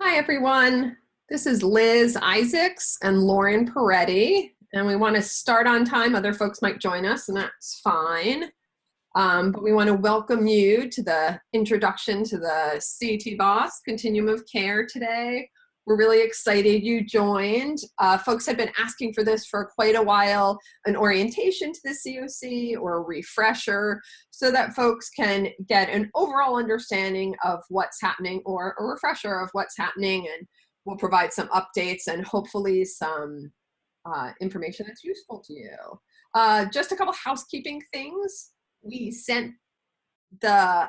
Hi, everyone. This is Liz Isaacs and Lauren Peretti, and we want to start on time. Other folks might join us, and that's fine. But we want to welcome you to the introduction to the CT BOSS Continuum of Care today. We're really excited you joined. Folks have been asking for this for quite a while, an orientation to the CoC or a refresher so that folks can get an overall understanding of what's happening or a refresher of what's happening, and we'll provide some updates and hopefully some information that's useful to you. Just a couple housekeeping things. We sent the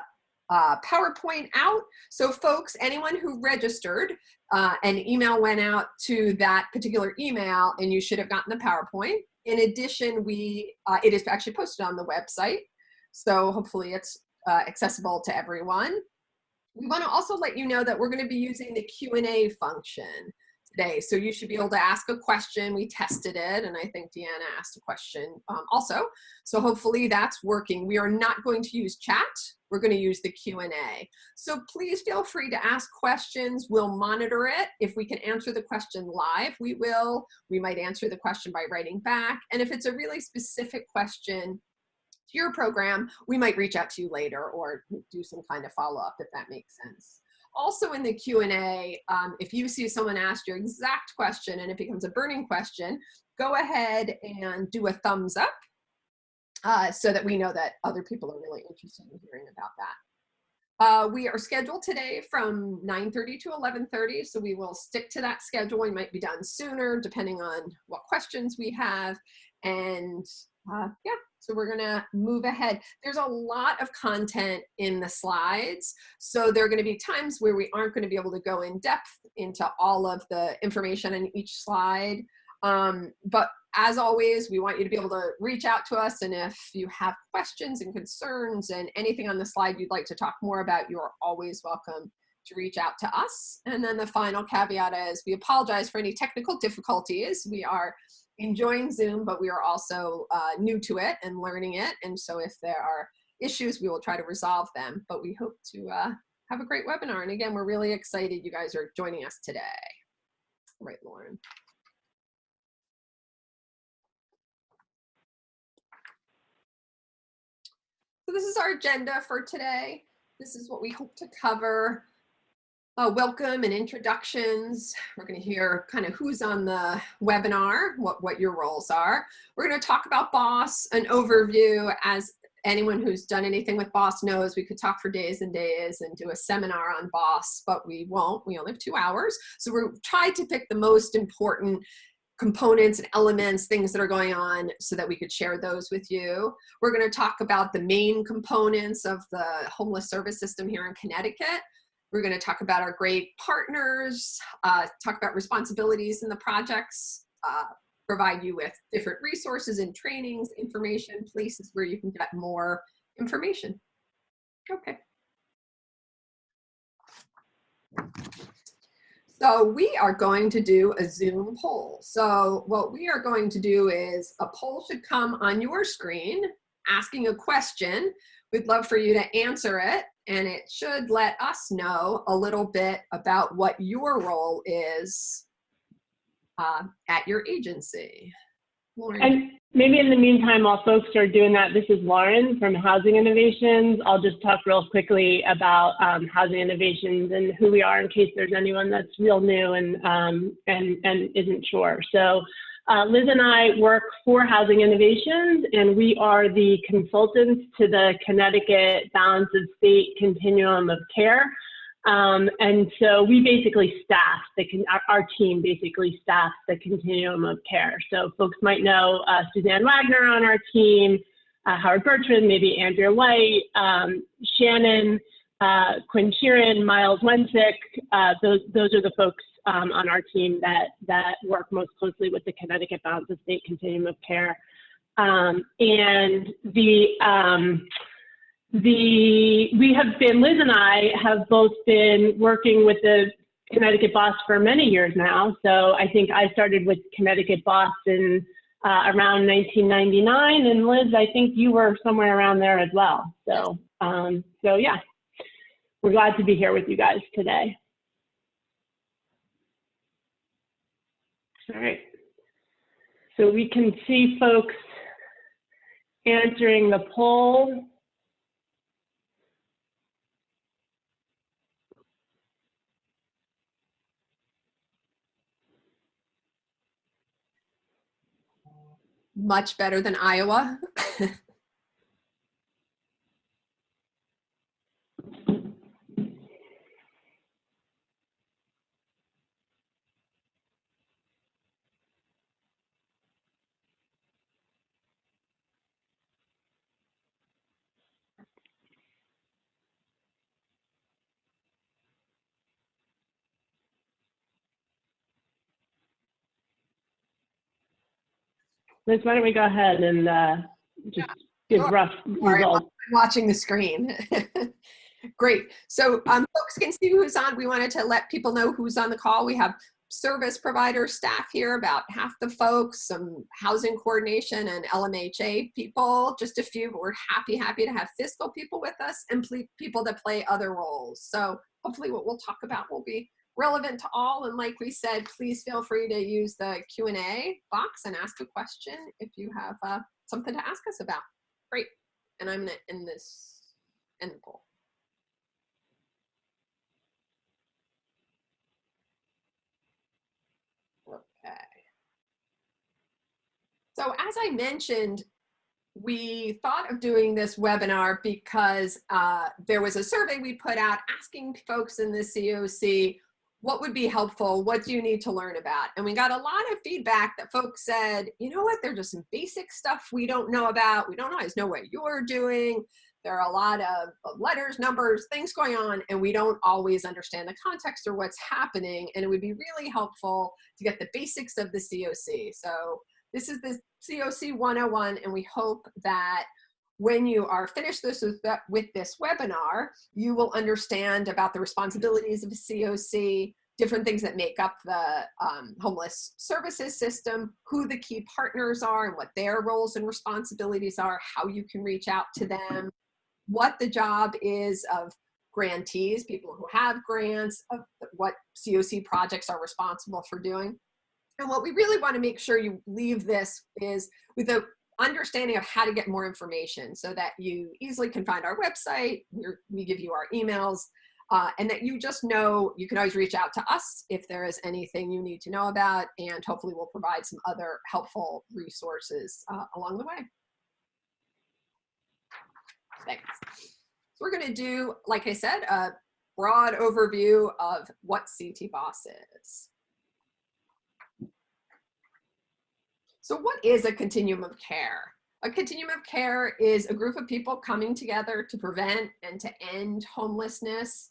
PowerPoint out. So folks, anyone who registered, an email went out to that particular email and you should have gotten the PowerPoint. In addition, it is actually posted on the website. So hopefully it's accessible to everyone. We want to also let you know that we're going to be using the Q&A function today. So you should be able to ask a question. We tested it, and I think Deanna asked a question also. So hopefully that's working. We are not going to use chat. We're going to use the Q&A. So please feel free to ask questions. We'll monitor it. If we can answer the question live, we will. We might answer the question by writing back. And if it's a really specific question to your program, we might reach out to you later or do some kind of follow-up if that makes sense. Also in the Q&A, if you see someone ask your exact question and it becomes a burning question, go ahead and do a thumbs up so that we know that other people are really interested in hearing about that. We are scheduled today from 9:30 to 11:30, so we will stick to that schedule. We might be done sooner depending on what questions we have. And yeah, so we're gonna move ahead. There's a lot of content in the slides, so there are gonna be times where we aren't gonna be able to go in depth into all of the information in each slide. But as always, we want you to be able to reach out to us, and if you have questions and concerns and anything on the slide you'd like to talk more about, you're always welcome to reach out to us. And then the final caveat is we apologize for any technical difficulties. We are enjoying Zoom, but we are also new to it and learning it. And so if there are issues, we will try to resolve them, but we hope to have a great webinar. And again, we're really excited you guys are joining us today. All right, Lauren. So this is our agenda for today. This is what we hope to cover. Welcome and introductions. We're going to hear kind of who's on the webinar, what your roles are. We're going to talk about BOSS, an overview. As anyone who's done anything with BOSS knows, we could talk for days and days and do a seminar on BOSS, but we won't. We only have 2 hours. So we're trying to pick the most important components and elements, things that are going on so that we could share those with you. We're going to talk about the main components of the homeless service system here in Connecticut. We're going to talk about our great partners, talk about responsibilities in the projects, provide you with different resources and trainings, information, places where you can get more information. Okay. So we are going to do a Zoom poll. So what we are going to do is a poll should come on your screen asking a question. We'd love for you to answer it, and it should let us know a little bit about what your role is at your agency. Lauren. And maybe in the meantime, while folks are doing that, this is Lauren from Housing Innovations. I'll just talk real quickly about Housing Innovations and who we are in case there's anyone that's real new and isn't sure. So Liz and I work for Housing Innovations, and we are the consultants to the Connecticut Balance of State Continuum of Care. And so we basically staff, our team basically staffs the continuum of care. So folks might know Suzanne Wagner on our team, Howard Bertrand, maybe Andrea White, Shannon, Quinn Sheeran, Miles Wensick. Those are the folks on our team that work most closely with the Connecticut Balance of State Continuum of Care. Liz and I have both been working with the Connecticut BOSS for many years now. So I think I started with Connecticut BOSS in around 1999, and Liz, I think you were somewhere around there as well. So, so yeah, we're glad to be here with you guys today. All right. So we can see folks answering the poll. Much better than Iowa. Liz, why don't we go ahead and just give Sure. rough Sorry, I'm results. watching the screen. Great. So folks can see who's on. We wanted to let people know who's on the call. We have service provider staff here, about half the folks, some housing coordination and LMHA people, just a few, but we're happy to have fiscal people with us and people that play other roles. So hopefully what we'll talk about will be relevant to all. And like we said, please feel free to use the Q&A box and ask a question if you have something to ask us about. Great. And I'm going to end the poll. Okay. So as I mentioned, we thought of doing this webinar because there was a survey we put out asking folks in the CoC what would be helpful, what do you need to learn about? And we got a lot of feedback that folks said, you know what, there's just some basic stuff we don't know about. We don't always know what you're doing. There are a lot of letters, numbers, things going on, and we don't always understand the context or what's happening. And it would be really helpful to get the basics of the CoC. So this is the CoC 101, and we hope that when you are finished with this webinar, you will understand about the responsibilities of a CoC, different things that make up the homeless services system, who the key partners are and what their roles and responsibilities are, how you can reach out to them, what the job is of grantees, people who have grants, of what CoC projects are responsible for doing. And what we really want to make sure you leave this is with a understanding of how to get more information so that you easily can find our website, we give you our emails, and that you just know you can always reach out to us if there is anything you need to know about, and hopefully we'll provide some other helpful resources along the way. Thanks. So we're going to do, like I said, a broad overview of what CTBOS is. So what is a continuum of care? A continuum of care is a group of people coming together to prevent and to end homelessness.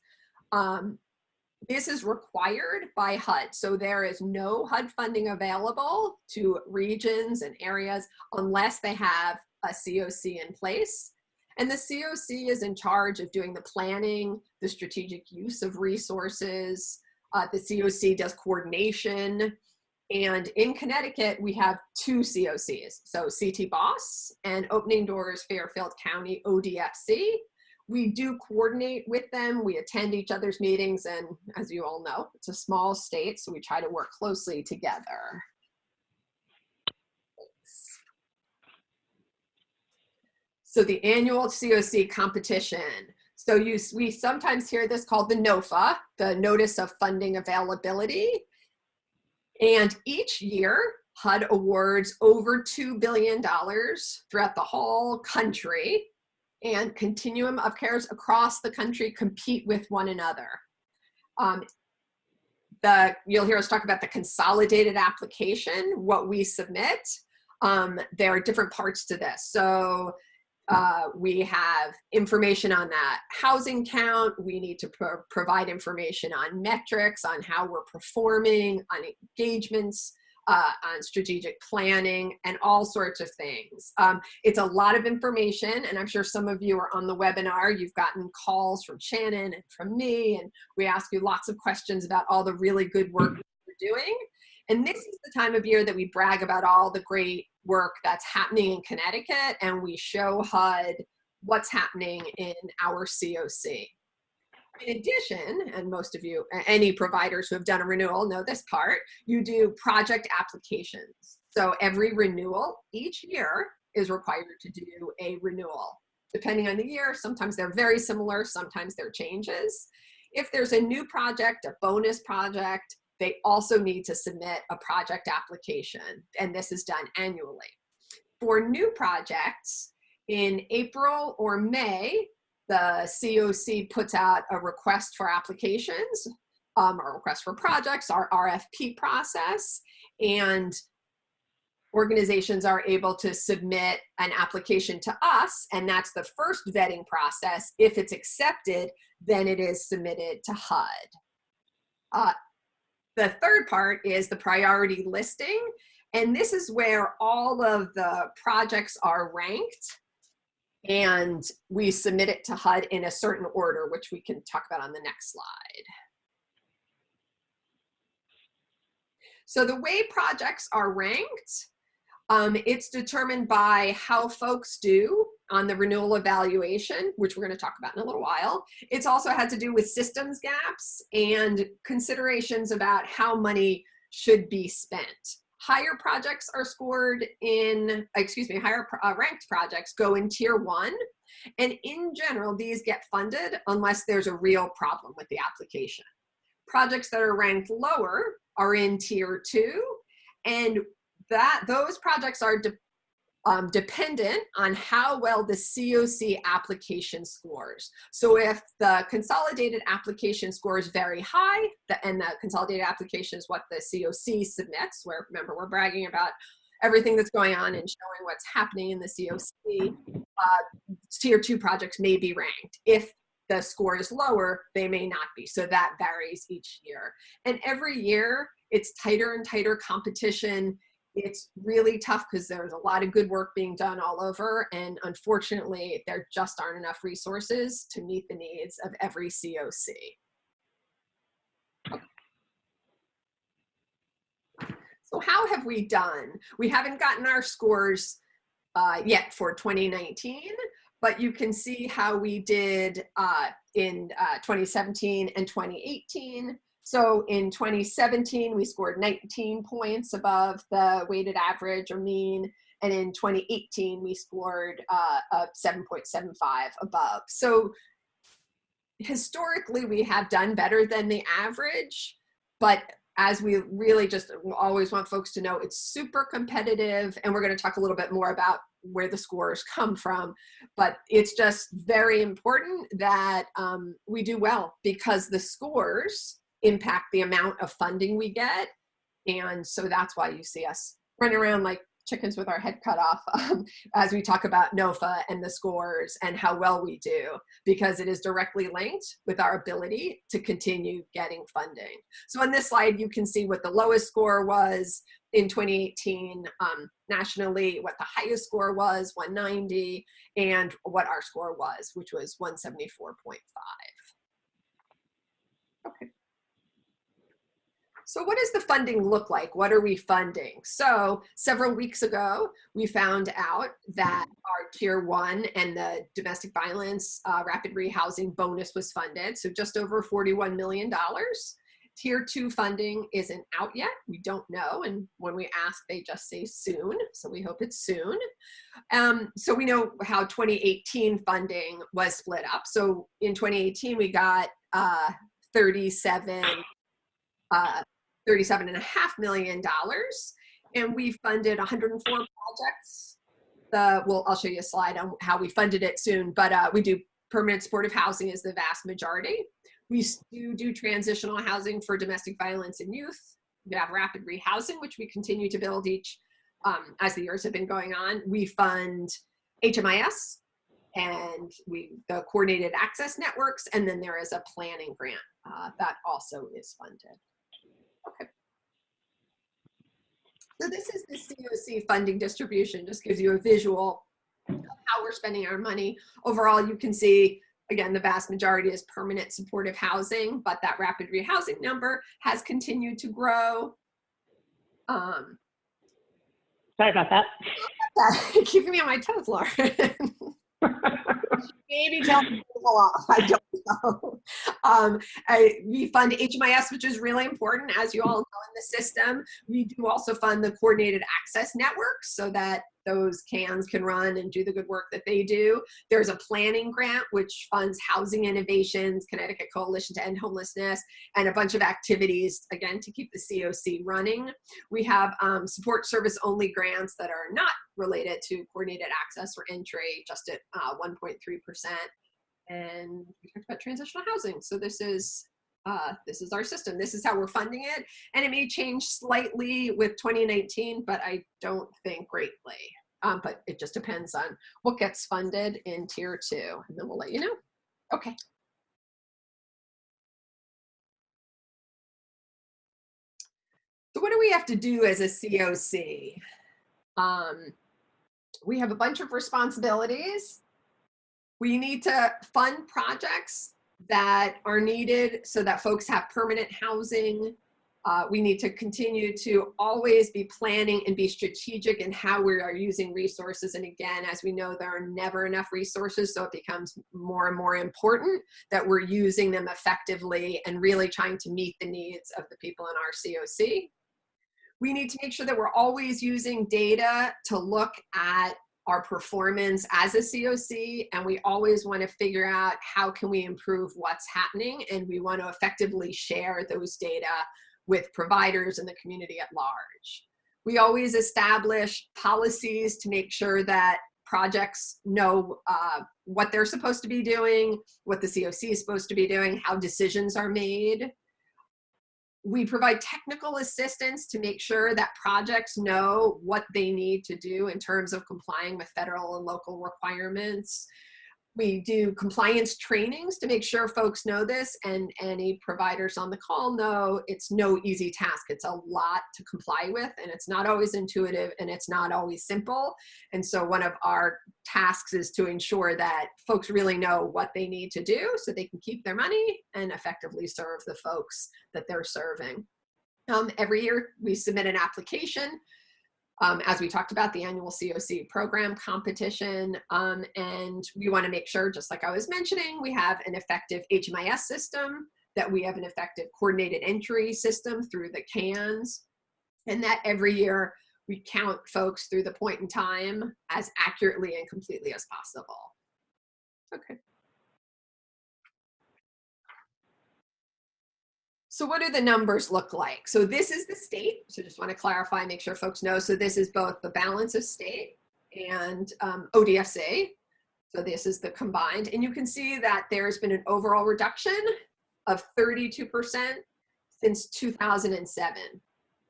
This is required by HUD. So there is no HUD funding available to regions and areas unless they have a CoC in place. And the CoC is in charge of doing the planning, the strategic use of resources. The CoC does coordination. And in Connecticut, we have two CoCs. So CTBOS and Opening Doors Fairfield County ODFC. We do coordinate with them. We attend each other's meetings. And as you all know, it's a small state, so we try to work closely together. Thanks. So the annual CoC competition. So we sometimes hear this called the NOFA, the Notice of Funding Availability. And each year, HUD awards over $2 billion throughout the whole country, and continuum of cares across the country compete with one another. You'll hear us talk about the consolidated application, what we submit. There are different parts to this. So we have information on that housing count. We need to provide information on metrics, on how we're performing, on engagements, on strategic planning, and all sorts of things. It's a lot of information, and I'm sure some of you are on the webinar. You've gotten calls from Shannon and from me, and we ask you lots of questions about all the really good work we're doing. And this is the time of year that we brag about all the great work that's happening in Connecticut, and we show HUD what's happening in our CoC. In addition, and most of you, any providers who have done a renewal know this part, you do project applications. So every renewal each year is required to do a renewal. Depending on the year, sometimes they're very similar, sometimes they're changes. If there's a new project, a bonus project, they also need to submit a project application, and this is done annually. For new projects, in April or May, the CoC puts out a request for applications, a request for projects, our RFP process, and organizations are able to submit an application to us, and that's the first vetting process. If it's accepted, then it is submitted to HUD. The third part is the priority listing, and this is where all of the projects are ranked, and we submit it to HUD in a certain order, which we can talk about on the next slide. So the way projects are ranked, it's determined by how folks do on the renewal evaluation, which we're going to talk about in a little while. It's also had to do with systems gaps and considerations about how money should be spent. Higher projects are scored in, higher ranked projects go in tier 1. And in general, these get funded unless there's a real problem with the application. Projects that are ranked lower are in tier 2, and those projects are dependent on how well the CoC application scores. So if the consolidated application score is very high, and the consolidated application is what the CoC submits, where remember we're bragging about everything that's going on and showing what's happening in the CoC, tier 2 projects may be ranked. If the score is lower, they may not be. So that varies each year. And every year, it's tighter and tighter competition. It's really tough because there's a lot of good work being done all over, and unfortunately, there just aren't enough resources to meet the needs of every CoC. Okay. So how have we done? We haven't gotten our scores yet for 2019, but you can see how we did in 2017 and 2018. So in 2017, we scored 19 points above the weighted average or mean. And in 2018, we scored a 7.75 above. So historically, we have done better than the average, but as we really just always want folks to know, it's super competitive, and we're going to talk a little bit more about where the scores come from, but it's just very important that we do well, because the scores impact the amount of funding we get. And so that's why you see us running around like chickens with our head cut off as we talk about NOFA and the scores and how well we do, because it is directly linked with our ability to continue getting funding. So on this slide, you can see what the lowest score was in 2018 nationally, what the highest score was, 190, and what our score was, which was 174.5. Okay. So what does the funding look like? What are we funding? So several weeks ago, we found out that our tier 1 and the domestic violence rapid rehousing bonus was funded. So just over $41 million. Tier 2 funding isn't out yet. We don't know. And when we ask, they just say soon. So we hope it's soon. So we know how 2018 funding was split up. So in 2018, we got $37.5 million, and we funded 104 projects. I'll show you a slide on how we funded it soon, but we do permanent supportive housing is the vast majority. We do transitional housing for domestic violence and youth. We have rapid rehousing, which we continue to build each as the years have been going on. We fund HMIS and the coordinated access networks, and then there is a planning grant that also is funded. Okay. So this is the CoC funding distribution, just gives you a visual of how we're spending our money. Overall, you can see, again, the vast majority is permanent supportive housing, but that rapid rehousing number has continued to grow. Sorry about that. Keeping me on my toes, Lauren. Maybe tell me off. I don't know. We fund HMIS, which is really important, as you all know, in the system. We do also fund the coordinated access networks so that those CANs can run and do the good work that they do. There's a planning grant, which funds housing innovations, Connecticut Coalition to End Homelessness, and a bunch of activities, again, to keep the CoC running. We have support service only grants that are not related to coordinated access or entry, just at 1.3%. And we talked about transitional housing. So this is our system. This is how we're funding it. And it may change slightly with 2019, but I don't think greatly. But it just depends on what gets funded in Tier 2. And then we'll let you know. Okay. So what do we have to do as a CoC? We have a bunch of responsibilities. We need to fund projects that are needed so that folks have permanent housing. We need to continue to always be planning and be strategic in how we are using resources. And again, as we know, there are never enough resources, so it becomes more and more important that we're using them effectively and really trying to meet the needs of the people in our CoC. We need to make sure that we're always using data to look at our performance as a CoC, and we always want to figure out how can we improve what's happening, and we want to effectively share those data with providers and the community at large. We always establish policies to make sure that projects know what they're supposed to be doing, what the CoC is supposed to be doing, how decisions are made. We provide technical assistance to make sure that projects know what they need to do in terms of complying with federal and local requirements. We do compliance trainings to make sure folks know this, and any providers on the call know it's no easy task. It's a lot to comply with, and it's not always intuitive, and it's not always simple. And so one of our tasks is to ensure that folks really know what they need to do so they can keep their money and effectively serve the folks that they're serving. Every year we submit an application. As we talked about, the annual CoC program competition, and we want to make sure, just like I was mentioning, we have an effective HMIS system, that we have an effective coordinated entry system through the CANs, and that every year we count folks through the point in time as accurately and completely as possible. Okay. So what do the numbers look like? So this is the state. So just want to clarify, make sure folks know. So this is both the balance of state and ODFC. So this is the combined. And you can see that there's been an overall reduction of 32% since 2007.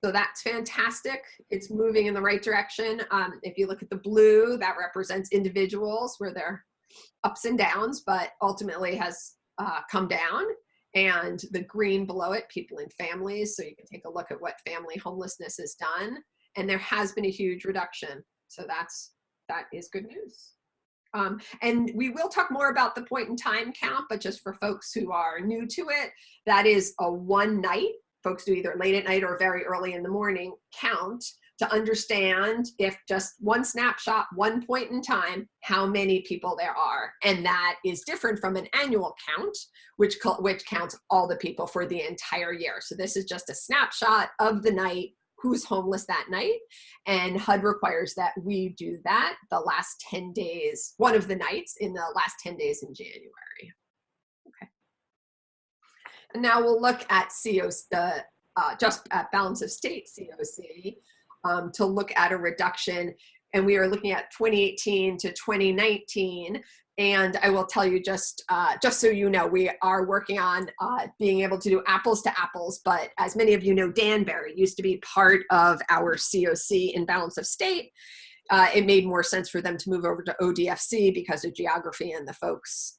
So that's fantastic. It's moving in the right direction. If you look at the blue, that represents individuals where they're ups and downs, but ultimately has come down. And the green below it, people in families. So you can take a look at what family homelessness has done. And there has been a huge reduction. So that is good news. And we will talk more about the point in time count, but just for folks who are new to it, that is a one night. Folks do either late at night or very early in the morning count to understand, if just one snapshot, one point in time, how many people there are. And that is different from an annual count, which counts all the people for the entire year. So this is just a snapshot of the night, who's homeless that night. And HUD requires that we do that the last 10 days, one of the nights in the last 10 days in January. Okay. And now we'll look at CoC, just at balance of state CoC. To look at a reduction, and we are looking at 2018 to 2019. And I will tell you, just so you know, we are working on being able to do apples to apples. But as many of you know, Danbury used to be part of our CoC in balance of state. It made more sense for them to move over to ODFC because of geography and the folks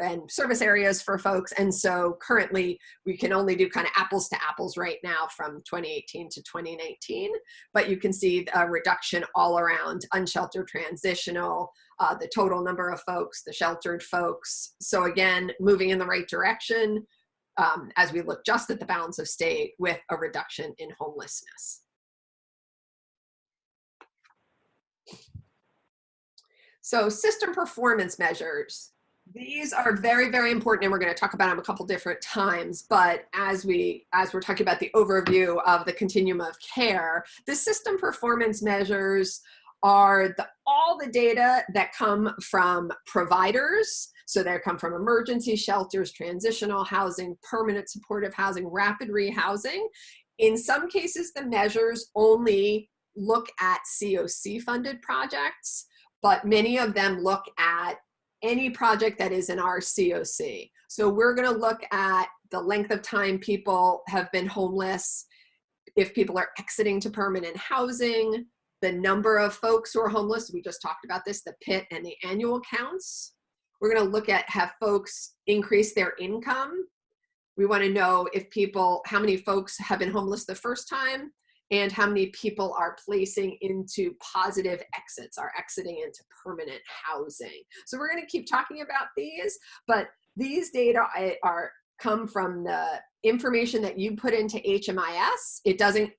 and service areas for folks. And so currently we can only do kind of apples to apples right now from 2018 to 2019, but you can see a reduction all around unsheltered transitional, the total number of folks, the sheltered folks. So again, moving in the right direction as we look just at the balance of state with a reduction in homelessness. So system performance measures. These are very, very important, and we're going to talk about them a couple different times. But as we're talking about the overview of the continuum of care, the system performance measures are all the data that come from providers. So they come from emergency shelters, transitional housing, permanent supportive housing, rapid rehousing. In some cases, the measures only look at CoC funded projects, but many of them look at any project that is in our CoC. So we're going to look at the length of time people have been homeless, if people are exiting to permanent housing, the number of folks who are homeless. We just talked about this, the PIT and the annual counts. We're going to look at have folks increase their income. We want to know how many folks have been homeless the first time, and how many people are placing into positive exits, are exiting into permanent housing. So we're going to keep talking about these, but these data come from the information that you put into HMIS. It doesn't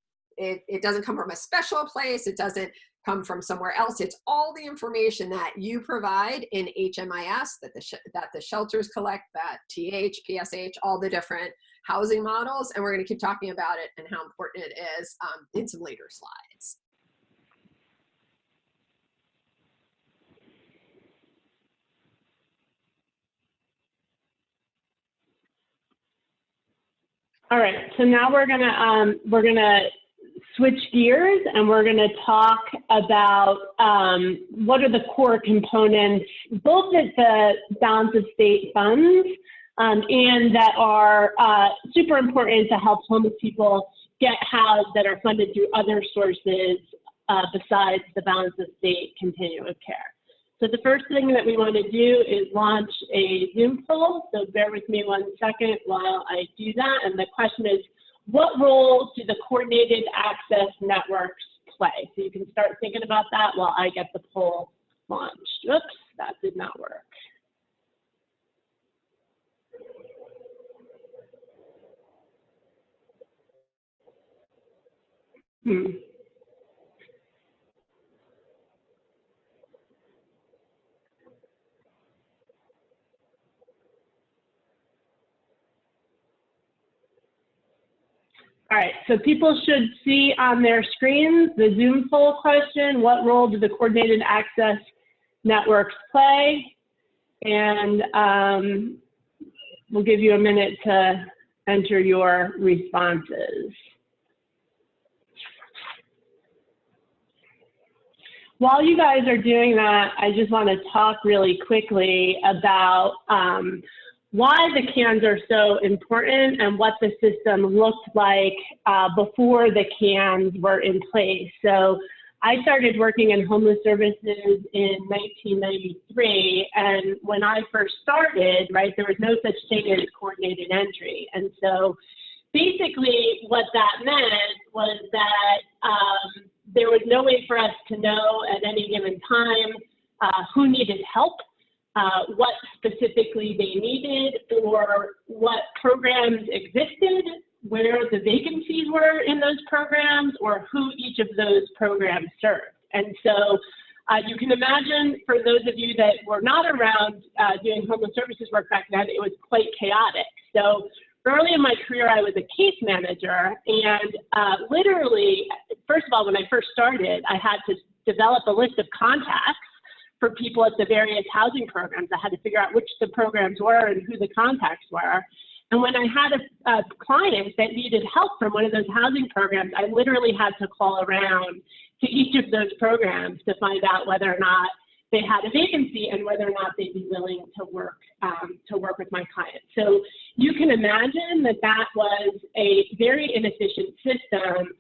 come from a special place. It doesn't come from somewhere else. It's all the information that you provide in HMIS that the shelters collect, that TH, PSH, all the different housing models. And we're going to keep talking about it and how important it is in some later slides. All right, so now we're gonna switch gears, and we're gonna talk about what are the core components, both at the balance of state funds and that are super important to help homeless people get housed that are funded through other sources besides the balance of state continuum of care. So the first thing that we want to do is launch a Zoom poll. So bear with me 1 second while I do that. And the question is, what role do the coordinated access networks play? So you can start thinking about that while I get the poll launched. Oops, that did not work. All right, so people should see on their screens the Zoom poll question: what role do the coordinated access networks play? And we'll give you a minute to enter your responses. While you guys are doing that, I just want to talk really quickly about why the cans are so important and what the system looked like before the cans were in place. So I started working in homeless services in 1993, and when I first started, right, there was no such thing as coordinated entry. And so basically what that meant was that there was no way for us to know at any given time who needed help, what specifically they needed, or what programs existed, where the vacancies were in those programs, or who each of those programs served. And so you can imagine, for those of you that were not around doing homeless services work back then, it was quite chaotic. So early in my career, I was a case manager, and literally, first of all, when I first started, I had to develop a list of contacts for people at the various housing programs. I had to figure out which the programs were and who the contacts were. And when I had a client that needed help from one of those housing programs, I literally had to call around to each of those programs to find out whether or not they had a vacancy and whether or not they'd be willing to work with my client. So you can imagine that that was a very inefficient system,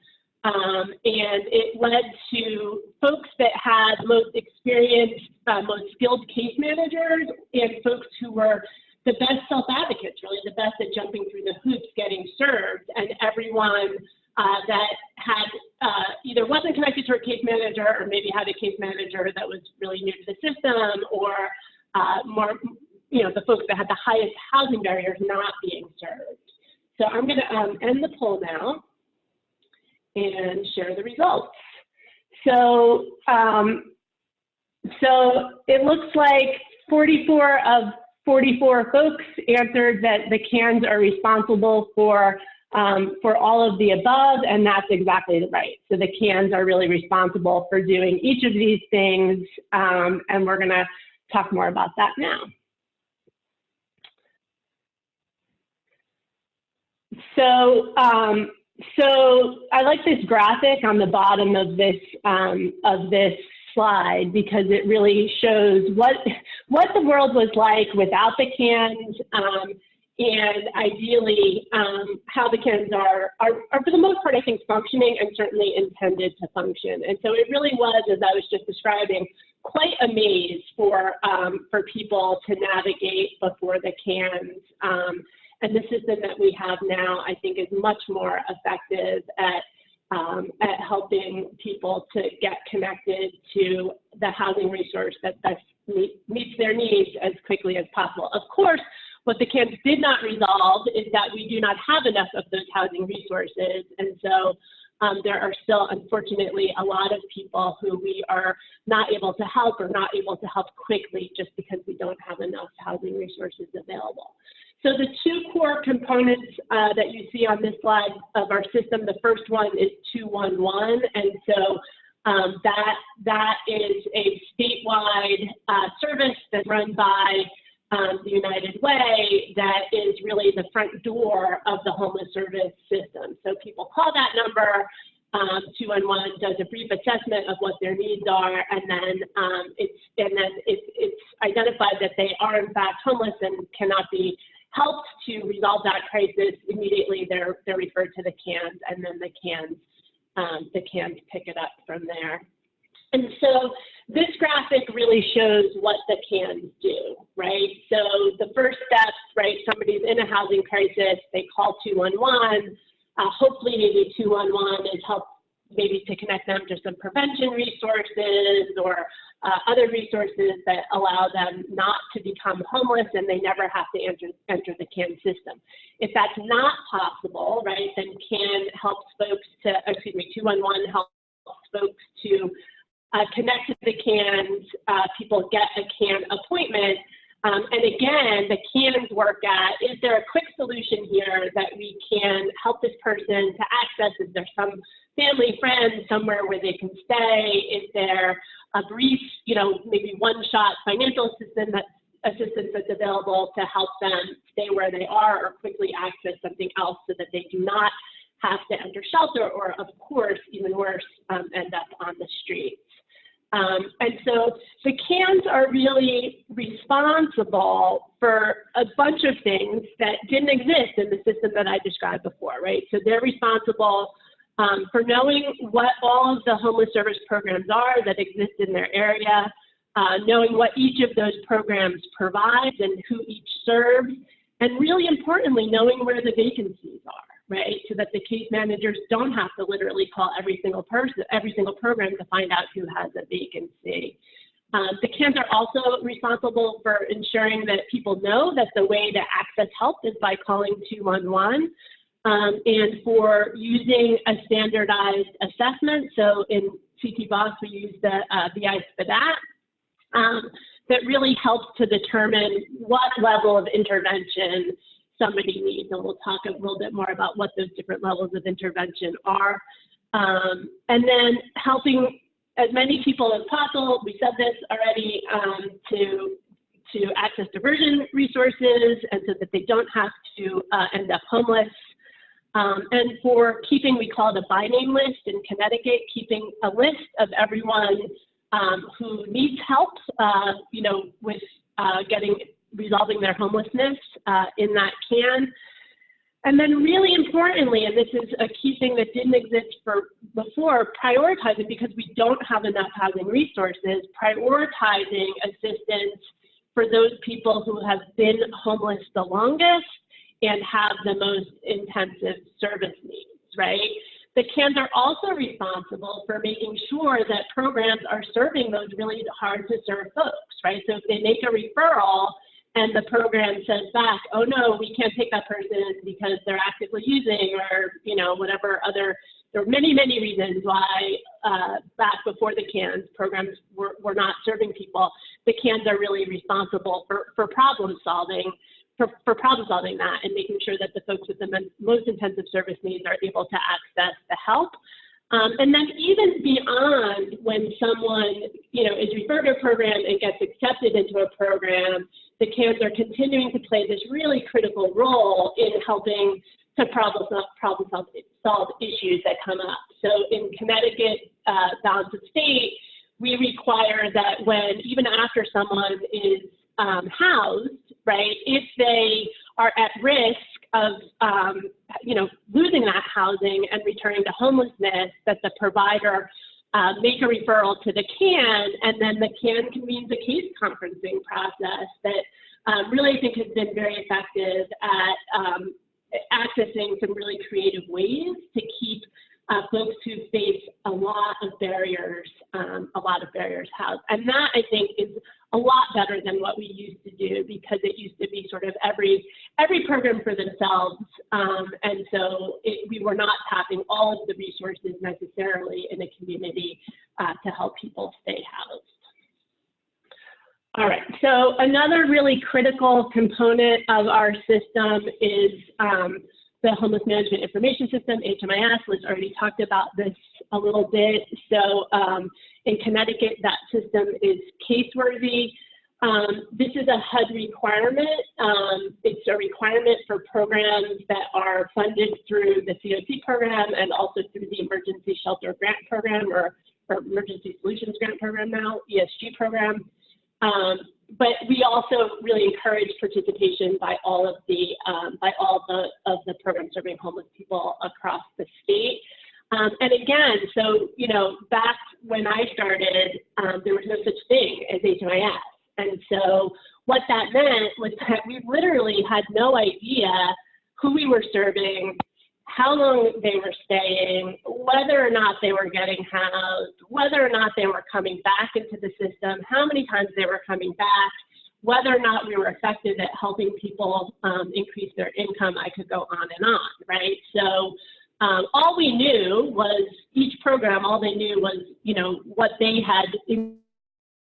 and it led to folks that had most experienced, most skilled case managers and folks who were the best self-advocates, really the best at jumping through the hoops getting served, and everyone that had either wasn't connected to a case manager or maybe had a case manager that was really new to the system, or more, the folks that had the highest housing barriers not being served. So I'm going to end the poll now and share the results. So So it looks like 44 of 44 folks answered that the CANs are responsible for all of the above, and that's exactly right. So the CANs are really responsible for doing each of these things, and we're gonna talk more about that now. So, so I like this graphic on the bottom of this slide because it really shows what the world was like without the CANs, and ideally how the CANs are for the most part, I think, functioning and certainly intended to function. And so it really was, as I was just describing, quite a maze for people to navigate before the CANs. And the system that we have now, I think, is much more effective at helping people to get connected to the housing resource that best meets their needs as quickly as possible. Of course, what the CANs did not resolve is that we do not have enough of those housing resources. And so there are still, unfortunately, a lot of people who we are not able to help or not able to help quickly just because we don't have enough housing resources available. So the two core components that you see on this slide of our system, the first one is 211. And so that is a statewide service that's run by the United Way that is really the front door of the homeless service system. So people call that number, 211 does a brief assessment of what their needs are, and then it's identified that they are in fact homeless and cannot be helped to resolve that crisis. Immediately they're referred to the CANs, and then the CANs pick it up from there. And so this graphic really shows what the CANs do, right? So the first step, right, somebody's in a housing crisis, they call 211. Hopefully maybe 211 is help maybe to connect them to some prevention resources or other resources that allow them not to become homeless and they never have to enter the CAN system. If that's not possible, right, then CAN helps folks to, 211 helps folks to connect to the CANs, people get a CAN appointment. And again, the CANs work at, is there a quick solution here that we can help this person to access? Is there some family, friend, somewhere where they can stay? Is there a brief, maybe one-shot financial assistance that's available to help them stay where they are or quickly access something else so that they do not have to enter shelter or, of course, even worse, end up on the streets. And so the CANs are really responsible for a bunch of things that didn't exist in the system that I described before, right? So they're responsible for knowing what all of the homeless service programs are that exist in their area, knowing what each of those programs provides and who each serves, and really importantly, knowing where the vacancies are, right? So that the case managers don't have to literally call every single person, every single program to find out who has a vacancy. The CANs are also responsible for ensuring that people know that the way to access help is by calling 211, and for using a standardized assessment. So in CT-BOSS, we use the VI-SPDAT, that really helps to determine what level of intervention somebody needs. And we'll talk a little bit more about what those different levels of intervention are. And then helping as many people as possible, we said this already, to access diversion resources and so that they don't have to end up homeless. And for keeping, we call it a by name list in Connecticut, keeping a list of everyone who needs help, with resolving their homelessness in that CAN. And then really importantly, and this is a key thing that didn't exist before, prioritizing, because we don't have enough housing resources, prioritizing assistance for those people who have been homeless the longest and have the most intensive service needs, right? The CANs are also responsible for making sure that programs are serving those really hard to serve folks, right? So if they make a referral and the program says back, oh no, we can't take that person because they're actively using or, whatever other, there are many, many reasons why back before the CANS programs were not serving people, the CANS are really responsible for problem solving, for problem solving that and making sure that the folks with the most intensive service needs are able to access the help. And then even beyond when someone, is referred to a program and gets accepted into a program, the CANS are continuing to play this really critical role in helping to problem solve issues that come up. So in Connecticut, balance of state, we require that when, even after someone is housed, right, if they are at risk of, losing that housing and returning to homelessness, that the provider make a referral to the CAN, and then the CAN convenes a case conferencing process that really I think has been very effective at accessing some really creative ways to keep folks who face a lot of barriers housed. And that, I think, is a lot better than what we used to do, because it used to be sort of every program for themselves. And so we were not tapping all of the resources necessarily in a community to help people stay housed. All right, so another really critical component of our system is the Homeless Management Information System, HMIS. Liz already talked about this a little bit. So in Connecticut, that system is caseworthy. This is a HUD requirement. It's a requirement for programs that are funded through the CoC program and also through the Emergency Shelter Grant Program, or Emergency Solutions Grant Program now, ESG program. But we also really encourage participation by all of the programs serving homeless people across the state. And again, so back when I started, there was no such thing as HMIS, and so what that meant was that we literally had no idea who we were serving, how long they were staying, whether or not they were getting housed, whether or not they were coming back into the system, how many times they were coming back, whether or not we were effective at helping people increase their income. I could go on and on, right? So all we knew was each program, all they knew was, what they had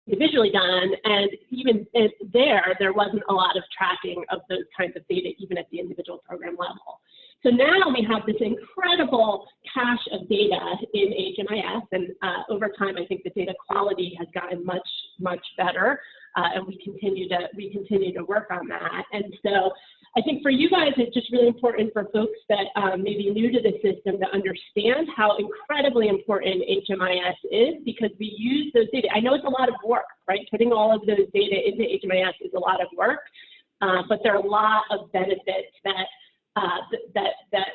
individually done, and even there wasn't a lot of tracking of those kinds of data, even at the individual program level. So now we have this incredible cache of data in HMIS, and over time, I think the data quality has gotten much, much better, and we continue to work on that. And so I think for you guys, it's just really important for folks that may be new to the system to understand how incredibly important HMIS is, because we use those data. I know it's a lot of work, right? Putting all of those data into HMIS is a lot of work, but there are a lot of benefits that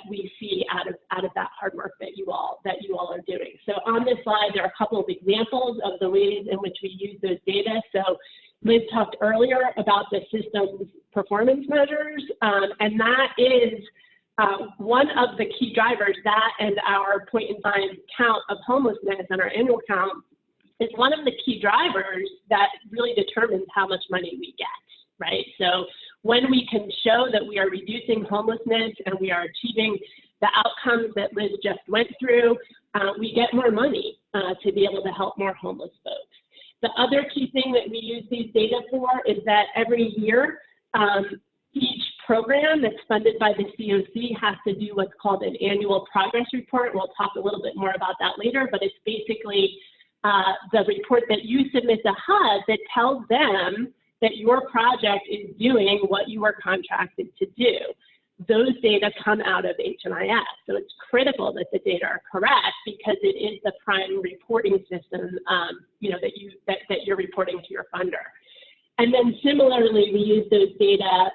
we see out of that hard work that you all are doing. So on this slide, there are a couple of examples of the ways in which we use those data. So Liz talked earlier about the system's performance measures, and that is one of the key drivers. That and our point-in-time count of homelessness and our annual count is one of the key drivers that really determines how much money we get, right? So when we can show that we are reducing homelessness and we are achieving the outcomes that Liz just went through, we get more money to be able to help more homeless folks. The other key thing that we use these data for is that every year, each program that's funded by the CoC has to do what's called an annual progress report. We'll talk a little bit more about that later, but it's basically the report that you submit to HUD that tells them that your project is doing what you were contracted to do. Those data come out of HMIS. So it's critical that the data are correct, because it is the prime reporting system that you're reporting to your funder. And then similarly, we use those data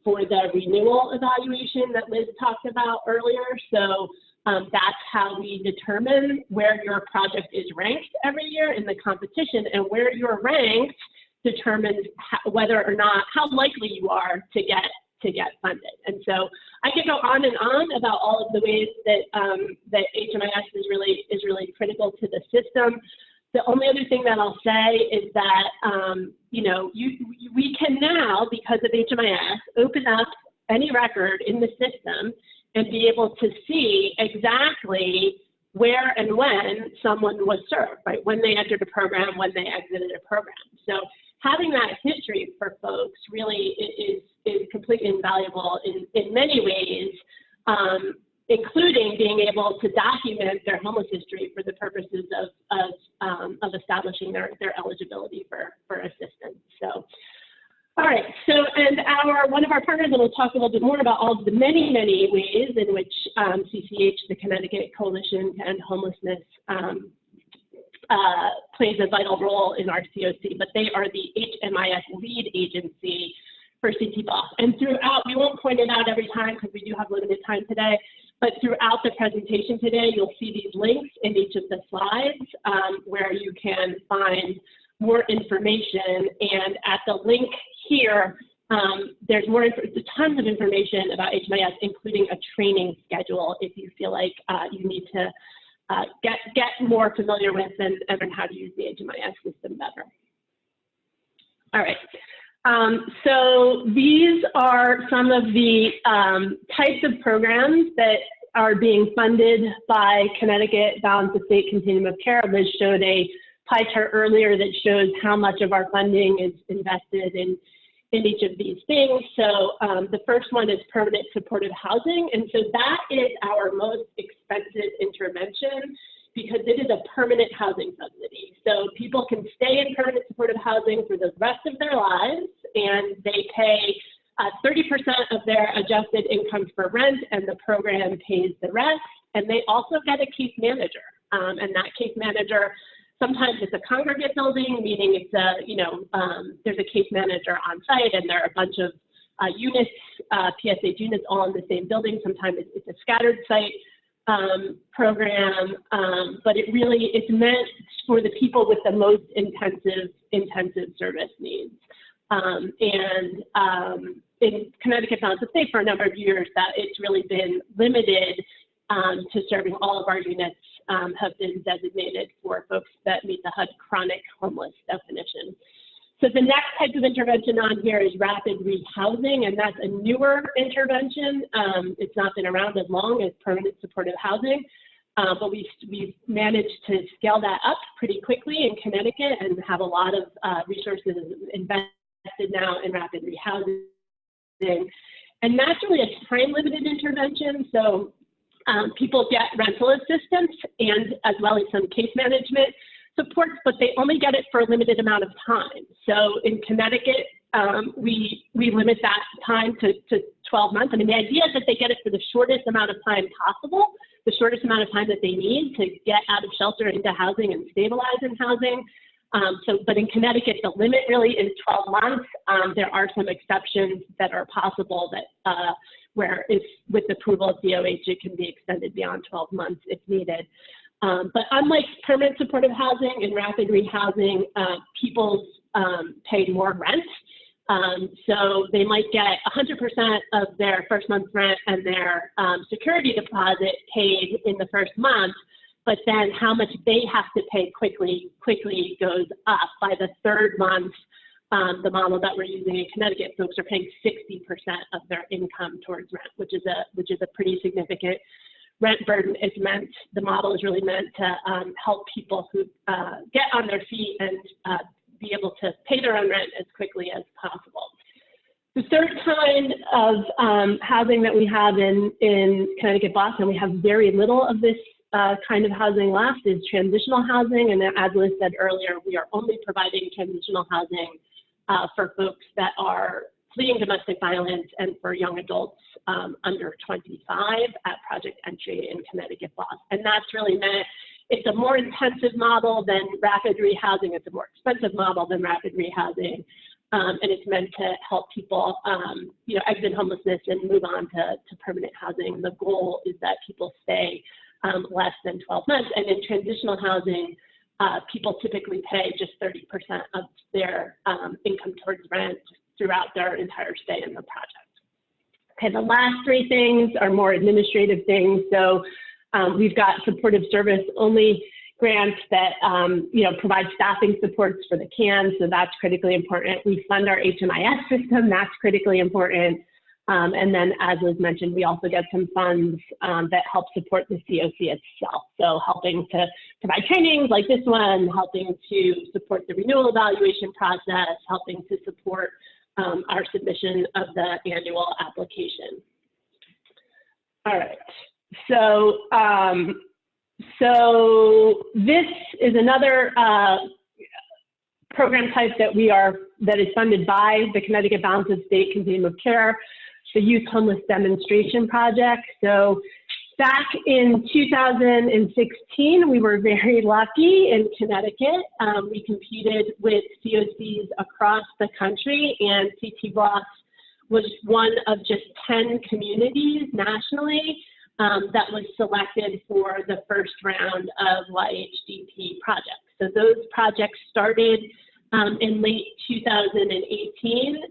for the renewal evaluation that Liz talked about earlier. So that's how we determine where your project is ranked every year in the competition, and where you're ranked determines whether or not, how likely you are to get funded. And so I could go on and on about all of the ways that that HMIS is really critical to the system. The only other thing that I'll say is that we can now, because of HMIS, open up any record in the system and be able to see exactly where and and when someone was served, right? When they entered a program, when they exited a program. So having that history for folks really is completely invaluable in many ways, including being able to document their homeless history for the purposes of establishing their eligibility for assistance. So, all right. So, and one of our partners, and we'll talk a little bit more about all of the many ways in which CCH, the Connecticut Coalition to End Homelessness, plays a vital role in our CoC, but they are the HMIS lead agency for CT BOSS. And throughout, we won't point it out every time because we do have limited time today, but throughout the presentation today, you'll see these links in each of the slides where you can find more information. And at the link here, there's tons of information about HMIS, including a training schedule if you feel like you need to get more familiar with and learn how to use the HMIS system better. All right. So these are some of the types of programs that are being funded by Connecticut Balance of State Continuum of Care. Liz showed a pie chart earlier that shows how much of our funding is invested in each of these things. So the first one is permanent supportive housing. And so that is our most expensive intervention because it is a permanent housing subsidy. So people can stay in permanent supportive housing for the rest of their lives, and they pay 30% of their adjusted income for rent, and the program pays the rest. And they also get a case manager, and that case manager, sometimes it's a congregate building, meaning it's there's a case manager on site, and there are a bunch of units, PSH units, all in the same building. Sometimes it's a scattered site program, but it's meant for the people with the most intensive service needs. In Connecticut Balance of State for a number of years, that it's really been limited to serving all of our units have been designated for folks that meet the HUD chronic homeless definition. So the next type of intervention on here is rapid rehousing, and that's a newer intervention. It's not been around as long as permanent supportive housing, but we've managed to scale that up pretty quickly in Connecticut and have a lot of resources invested now in rapid rehousing. And that's really a time-limited intervention. So people get rental assistance and as well as some case management supports, but they only get it for a limited amount of time. So in Connecticut, we limit that time to 12 months. I mean, the idea is that they get it for the shortest amount of time possible, the shortest amount of time that they need to get out of shelter into housing and stabilize in housing. But in Connecticut, the limit really is 12 months. There are some exceptions that are possible that where if with approval of DOH, it can be extended beyond 12 months if needed. But unlike permanent supportive housing and rapid rehousing, people pay more rent. So they might get 100% of their first month's rent and their security deposit paid in the first month, but then how much they have to pay quickly goes up. By the third month, the model that we're using in Connecticut, folks are paying 60% of their income towards rent, which is a pretty significant rent burden. The model is really meant to help people who get on their feet and be able to pay their own rent as quickly as possible. The third kind of housing that we have in Connecticut Boston, we have very little of this kind of housing left, is transitional housing. And as Liz said earlier, we are only providing transitional housing for folks that are fleeing domestic violence and for young adults under 25 at project entry in Connecticut Boston. And that's really meant, it's a more intensive model than rapid rehousing. It's a more expensive model than rapid rehousing. And it's meant to help people, exit homelessness and move on to permanent housing. The goal is that people stay less than 12 months. And in transitional housing, people typically pay just 30% of their income towards rent throughout their entire stay in the project. Okay, the last three things are more administrative things. So we've got supportive service only grants that provide staffing supports for the CAN, so that's critically important. We fund our HMIS system, that's critically important. And then, as was mentioned, we also get some funds that help support the CoC itself. So helping to provide trainings like this one, helping to support the renewal evaluation process, helping to support our submission of the annual application. All right, so, so this is another program type that is funded by the Connecticut Balance of State Continuum of Care, the Youth Homeless Demonstration Project. So back in 2016, we were very lucky in Connecticut. We competed with CoCs across the country, and CT BOSS was one of just 10 communities nationally that was selected for the first round of YHDP projects. So those projects started in late 2018.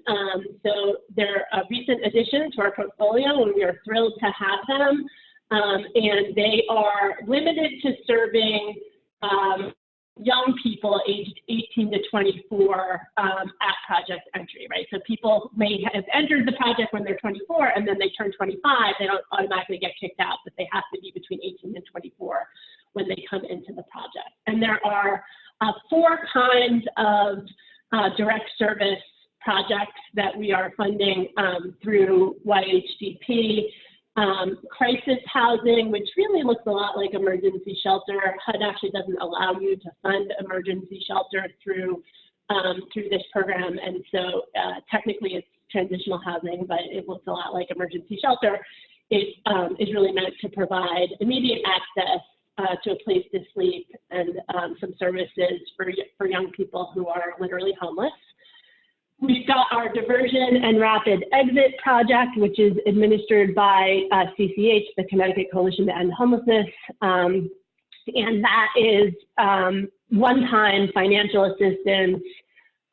So they're a recent addition to our portfolio, and we are thrilled to have them. And they are limited to serving young people aged 18 to 24 at project entry, right? So people may have entered the project when they're 24 and then they turn 25, they don't automatically get kicked out, but they have to be between 18 and 24 when they come into the project. And there are 4 kinds of direct service projects that we are funding through YHDP. Crisis housing, which really looks a lot like emergency shelter. HUD actually doesn't allow you to fund emergency shelter through this program, and so technically it's transitional housing, but it looks a lot like emergency shelter. It is really meant to provide immediate access to a place to sleep and some services for young people who are literally homeless. We've got our diversion and rapid exit project, which is administered by CCH, the Connecticut Coalition to End Homelessness. And that is one-time financial assistance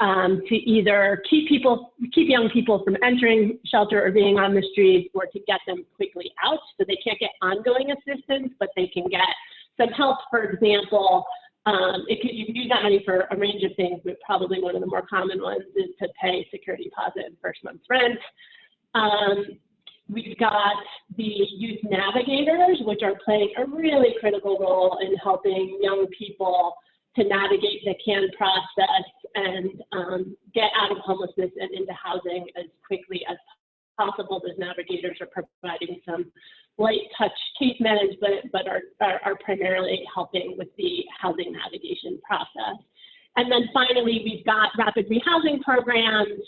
to either keep young people from entering shelter or being on the streets, or to get them quickly out. So they can't get ongoing assistance, but they can get some help. For example, you can use that money for a range of things, but probably one of the more common ones is to pay security deposit and first month's rent. We've got the youth navigators, which are playing a really critical role in helping young people to navigate the CAN process and get out of homelessness and into housing as quickly as possible. Those navigators are providing some light touch case management, but are primarily helping with the housing navigation process. And then finally, we've got rapid rehousing programs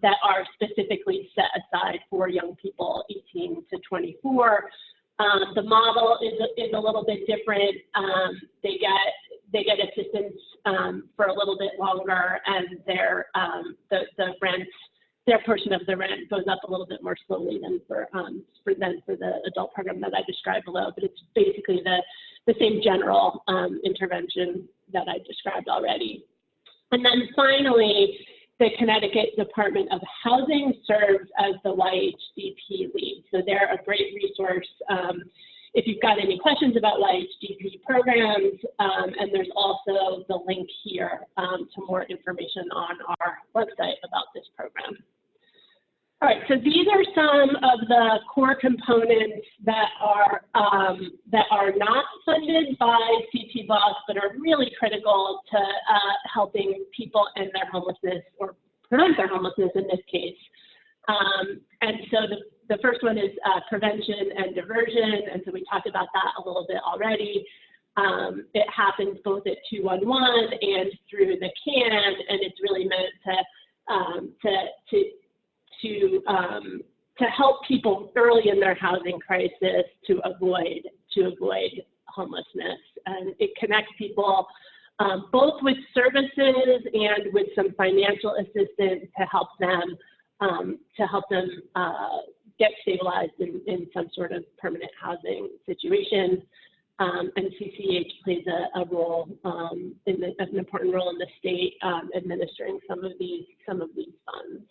that are specifically set aside for young people 18 to 24. The model is a little bit different. They get assistance for a little bit longer, and their portion of the rent goes up a little bit more slowly than for the adult program that I described below. But it's basically the same general intervention that I described already. And then finally, the Connecticut Department of Housing serves as the YHDP lead. So they're a great resource if you've got any questions about YHDP programs, and there's also the link here to more information on our website about this program. All right, so these are some of the core components that are not funded by CT BOSS, but are really critical to helping people end their homelessness, or prevent their homelessness in this case. And so the first one is prevention and diversion, and so we talked about that a little bit already. It happens both at 211 and through the CAN, and it's really meant to help people early in their housing crisis to avoid homelessness. And it connects people both with services and with some financial assistance to help them get stabilized in some sort of permanent housing situation. And CCH plays a role an important role in the state administering some of these funds.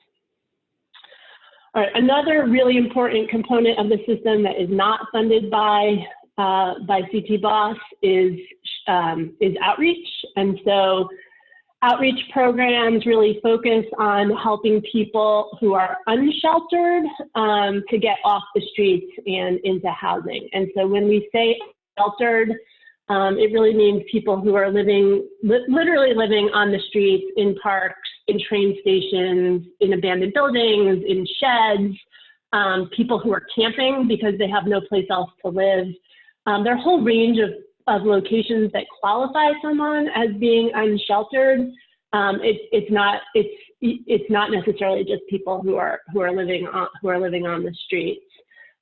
All right, another really important component of the system that is not funded by CT BOSS is outreach. And so outreach programs really focus on helping people who are unsheltered to get off the streets and into housing. And so when we say sheltered, it really means people who are literally living on the streets, in parks, in train stations, in abandoned buildings, in sheds, people who are camping because they have no place else to live. There are a whole range of locations that qualify someone as being unsheltered. It's not necessarily just people who are living on the streets.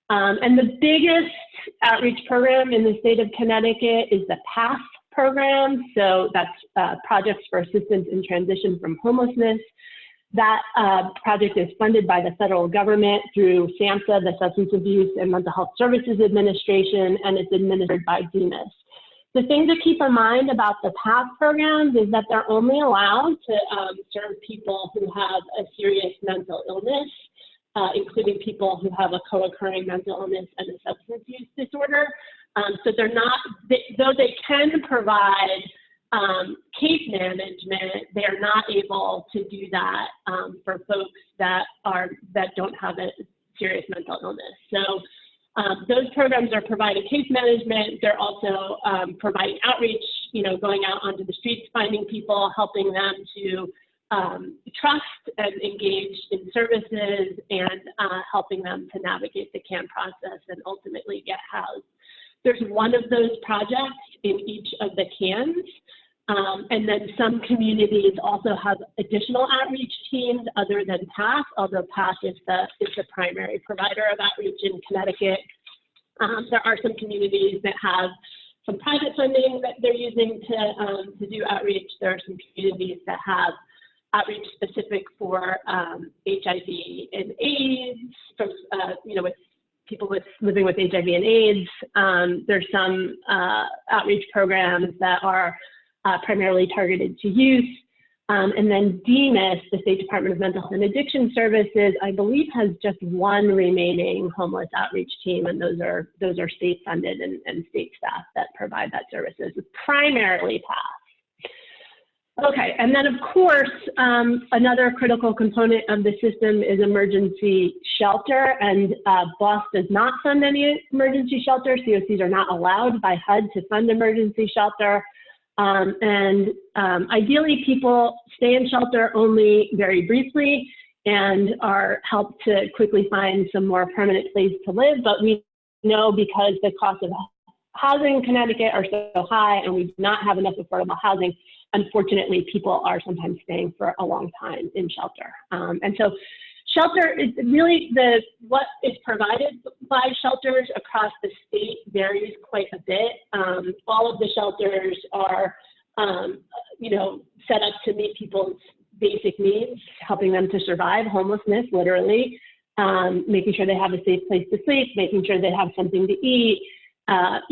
And the biggest outreach program in the state of Connecticut is the PATH program. So that's Projects for Assistance in Transition from Homelessness. That project is funded by the federal government through SAMHSA, the Substance Abuse and Mental Health Services Administration, and it's administered by DEMIS. The thing to keep in mind about the PATH programs is that they're only allowed to serve people who have a serious mental illness, including people who have a co-occurring mental illness and a substance use disorder. So they're not, though they can provide case management, they're not able to do that for folks that don't have a serious mental illness. So those programs are providing case management. They're also providing outreach, going out onto the streets, finding people, helping them to trust and engage in services, and helping them to navigate the CAN process and ultimately get housed. There's one of those projects in each of the CANs. And then some communities also have additional outreach teams other than PATH, although PATH is the primary provider of outreach in Connecticut. There are some communities that have some private funding that they're using to do outreach. There are some communities that have outreach specific for HIV and AIDS, with people living with HIV and AIDS. There's some outreach programs that are primarily targeted to youth. And then DEMIS, the State Department of Mental Health and Addiction Services, I believe has just one remaining homeless outreach team, and those are state funded and state staff that provide that services, primarily PATH. Okay, and then of course, another critical component of the system is emergency shelter, and BOSS does not fund any emergency shelter. CoCs are not allowed by HUD to fund emergency shelter. Ideally, people stay in shelter only very briefly and are helped to quickly find some more permanent place to live. But we know because the cost of housing in Connecticut are so high and we do not have enough affordable housing, unfortunately, people are sometimes staying for a long time in shelter. And so shelter is really what is provided by shelters across the state varies quite a bit. All of the shelters are, set up to meet people's basic needs, helping them to survive homelessness, literally, making sure they have a safe place to sleep, making sure they have something to eat,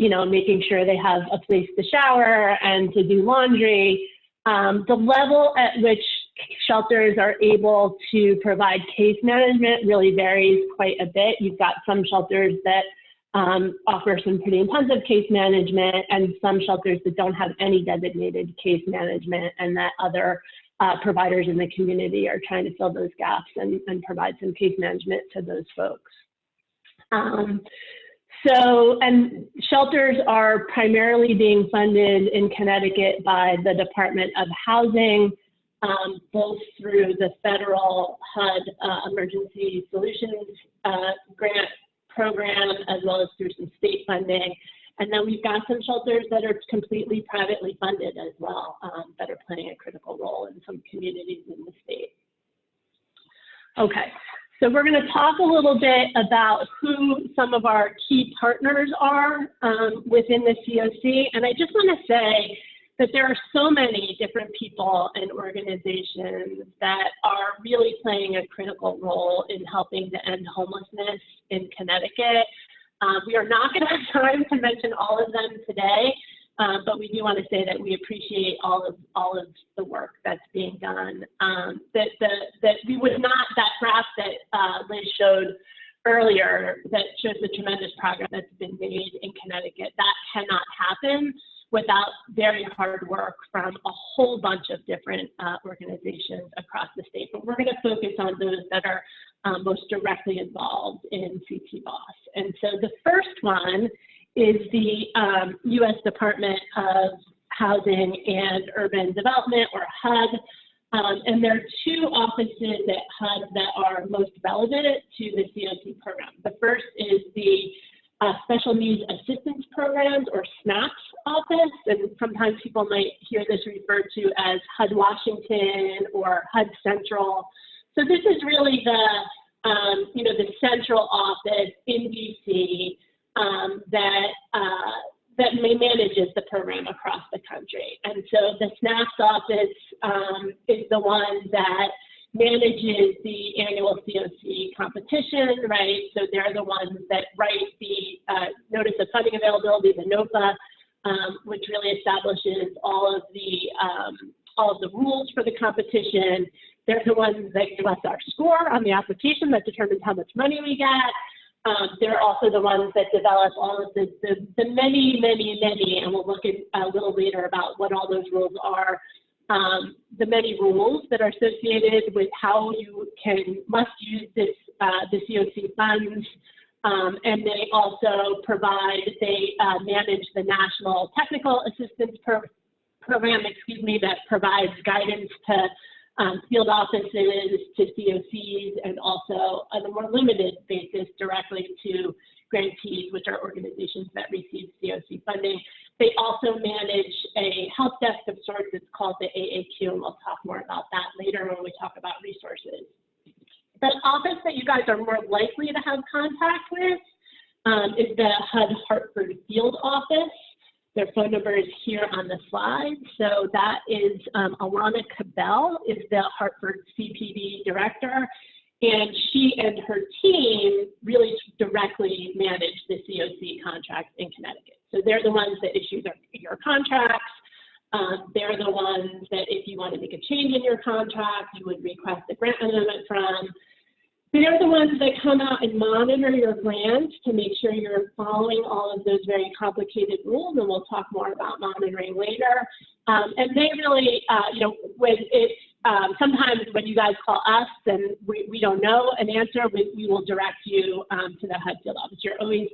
making sure they have a place to shower and to do laundry. The level at which shelters are able to provide case management really varies quite a bit. You've got some shelters that offer some pretty intensive case management, and some shelters that don't have any designated case management, and that other providers in the community are trying to fill those gaps and provide some case management to those folks. And shelters are primarily being funded in Connecticut by the Department of Housing, both through the federal HUD Emergency Solutions Grant Program, as well as through some state funding. And then we've got some shelters that are completely privately funded as well, that are playing a critical role in some communities in the state. Okay. So we're going to talk a little bit about who some of our key partners are within the CoC. And I just want to say that there are so many different people and organizations that are really playing a critical role in helping to end homelessness in Connecticut. We are not going to have time to mention all of them today, but we do want to say that we appreciate all of the work that's being done. That we would not, that graph that Liz showed earlier that shows the tremendous progress that's been made in Connecticut, that cannot happen without very hard work from a whole bunch of different organizations across the state. But we're going to focus on those that are most directly involved in CTBOS. And so the first one is the U.S. Department of Housing and Urban Development, or HUD. And there are two offices at HUD that are most relevant to the CoC program. The first is the Special Needs Assistance Programs, or SNAPS office, and sometimes people might hear this referred to as HUD Washington or HUD Central. So this is really the, the central office in DC that manages the program across the country. And so the SNAPS office is the one that manages the annual CoC competition, right? So they're the ones that write the Notice of Funding Availability, the NOFA, which really establishes all of the rules for the competition. They're the ones that give us our score on the application that determines how much money we get. They're also the ones that develop all of the many, and we'll look at a little later about what all those rules are, the many rules that are associated with how you must use the CoC funds. And they also manage the National Technical Assistance Program, that provides guidance to field offices, to CoCs, and also on a more limited basis directly to grantees, which are organizations that receive CoC funding. They also manage a help desk of sorts. It's called the AAQ, and we'll talk more about that later when we talk about resources. The office that you guys are more likely to have contact with is the HUD Hartford Field Office. Their phone number is here on the slide. So that is Alana Cabell is the Hartford CPD director, and she and her team really directly manage the CoC contracts in Connecticut. So they're the ones that issue your contracts. They're the ones that if you want to make a change in your contract, you would request a grant amendment from. They're the ones that come out and monitor your grants to make sure you're following all of those very complicated rules, and we'll talk more about monitoring later. And they really, sometimes when you guys call us and we don't know an answer, we will direct you to the HUD field office. You're always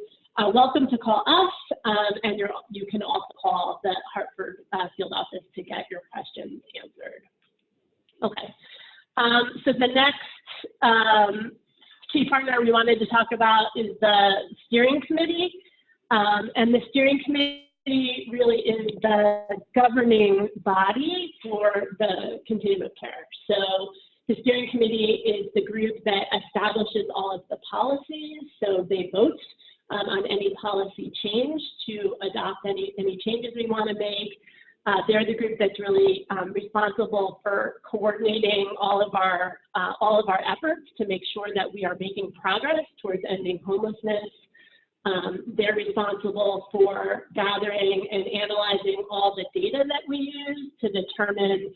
welcome to call us, and you can also call the Hartford field office to get your questions answered. Okay. So the next key partner we wanted to talk about is the steering committee. And the steering committee really is the governing body for the continuum of care. So the steering committee is the group that establishes all of the policies. So they vote on any policy change to adopt any changes we want to make. They're the group that's really responsible for coordinating all of our efforts to make sure that we are making progress towards ending homelessness. They're responsible for gathering and analyzing all the data that we use to determine,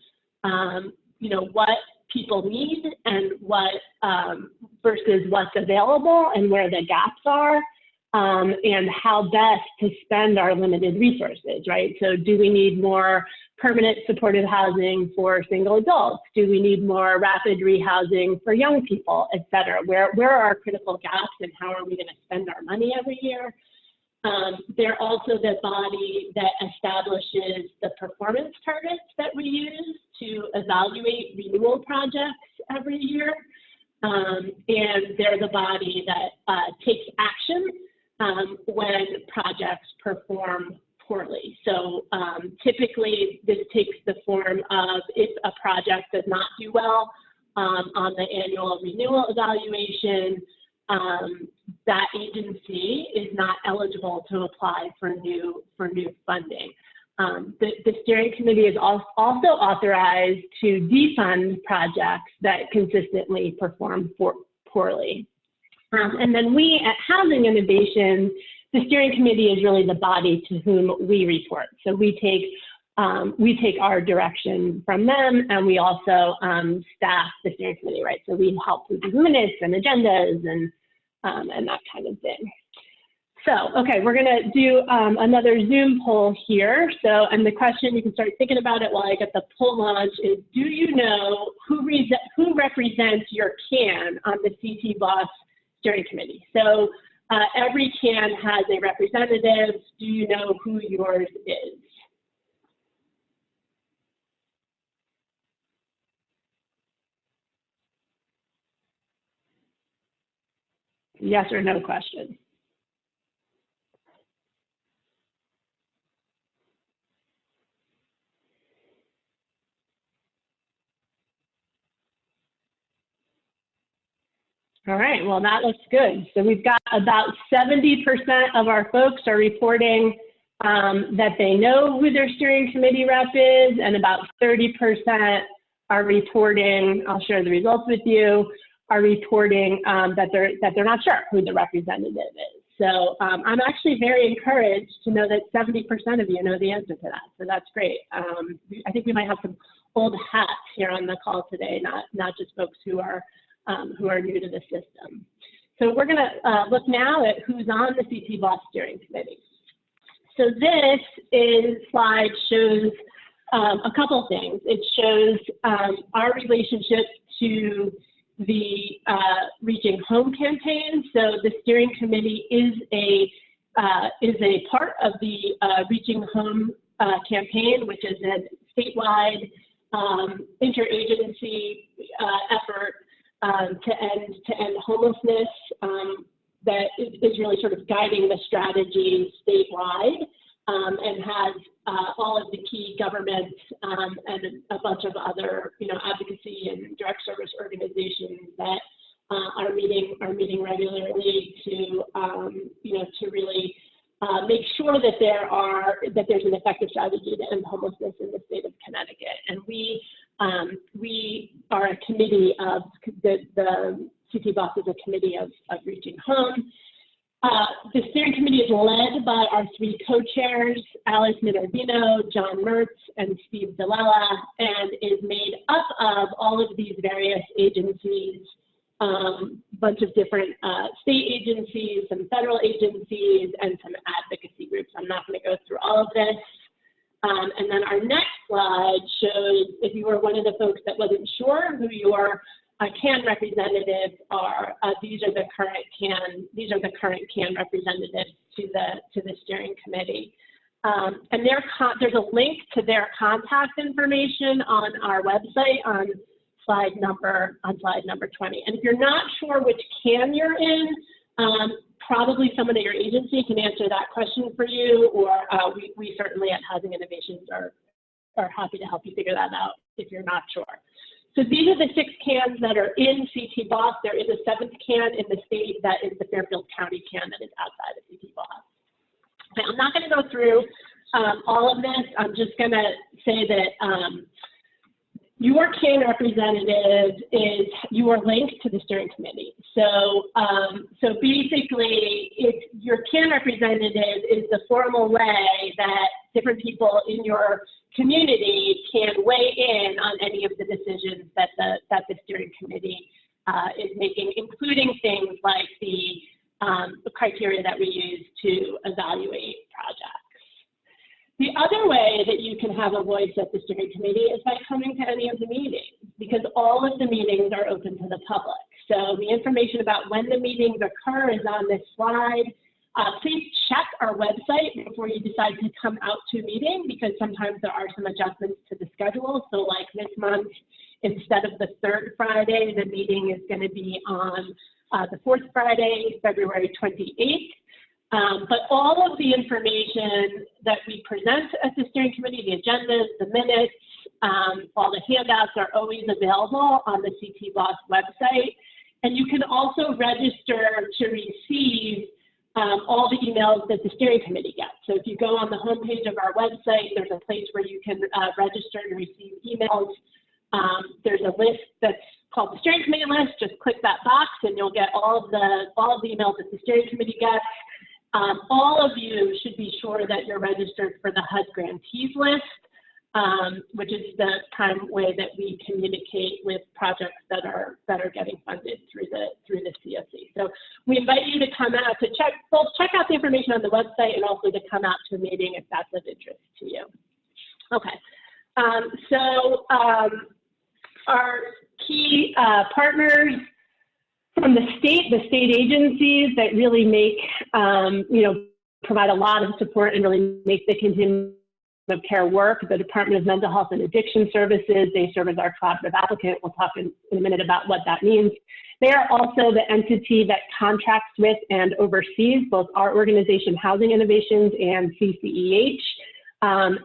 what people need and what versus what's available and where the gaps are. And how best to spend our limited resources, right? So do we need more permanent supportive housing for single adults? Do we need more rapid rehousing for young people, et cetera? Where are our critical gaps and how are we going to spend our money every year? They're also the body that establishes the performance targets that we use to evaluate renewal projects every year. And they're the body that takes action when projects perform poorly. So typically this takes the form of if a project does not do well on the annual renewal evaluation, that agency is not eligible to apply for new funding. The steering committee is also authorized to defund projects that consistently perform poorly. And then we at Housing Innovation, the steering committee is really the body to whom we report. So we take our direction from them, and we also staff the steering committee, right? So we help with minutes and agendas and that kind of thing. So, okay, we're gonna do another Zoom poll here. So, and the question, you can start thinking about it while I get the poll launched, is do you know who represents your CAN on the CT BOSS steering committee? So every CAN has a representative. Do you know who yours is? Yes or no question. All right, well, that looks good. So we've got about 70% of our folks are reporting that they know who their steering committee rep is, and about 30% are reporting, I'll share the results with you, are reporting that they're not sure who the representative is. So I'm actually very encouraged to know that 70% of you know the answer to that. So that's great. I think we might have some old hats here on the call today, not just folks who are new to the system. So we're gonna look now at who's on the CT BOSS steering committee. So this slide shows a couple things. It shows our relationship to the Reaching Home campaign. So the steering committee is a part of the Reaching Home campaign, which is a statewide interagency effort to end homelessness that is really sort of guiding the strategy statewide, and has all of the key governments and a bunch of other, advocacy and direct service organizations that are meeting regularly to, to really make sure that there's an effective strategy to end homelessness in the state of Connecticut. And we are a committee of the CT BOSS is a committee of Reaching Home. The steering committee is led by our three co-chairs, Alice Minervino, John Mertz, and Steve Dellella, and is made up of all of these various agencies, bunch of different state agencies, some federal agencies, and some advocacy groups. I'm not going to go through all of this. And then our next slide shows, if you were one of the folks that wasn't sure who your CAN representatives are, these are the current CAN representatives to the steering committee. And there's a link to their contact information on our website on slide number 20. And if you're not sure which CAN you're in, probably someone at your agency can answer that question for you, or we certainly at Housing Innovations are happy to help you figure that out if you're not sure. So these are the 6 CANs that are in CT BOSS. There is a 7th CAN in the state that is the Fairfield County CAN that is outside of CT BOSS. Okay, I'm not going to go through all of this. I'm just going to say that your CAN representative is your link to the steering committee. So, so basically, your CAN representative is the formal way that different people in your community can weigh in on any of the decisions that the steering committee is making, including things like the criteria that we use to evaluate projects. The other way that you can have a voice at the steering committee is by coming to any of the meetings, because all of the meetings are open to the public. So the information about when the meetings occur is on this slide. Please check our website before you decide to come out to a meeting, because sometimes there are some adjustments to the schedule. So like this month, instead of the 3rd Friday, the meeting is going to be on the 4th Friday, February 28th. But all of the information that we present at the steering committee, the agendas, the minutes, all the handouts are always available on the CT BOSS website. And you can also register to receive all the emails that the steering committee gets. So if you go on the homepage of our website, there's a place where you can register to receive emails. There's a list that's called the steering committee list. Just click that box and you'll get all of the emails that the steering committee gets. All of you should be sure that you're registered for the HUD grantees list. which is the prime way that we communicate with projects that are getting funded through the CoC. So we invite you to come out to check out the information on the website and also to come out to a meeting if that's of interest to you. Okay, our key partners from the state agencies that really make, provide a lot of support and really make the continuum of care work. The Department of Mental Health and Addiction Services, they serve as our collaborative applicant. We'll talk in a minute about what that means. They are also the entity that contracts with and oversees both our organization, Housing Innovations, and CCEH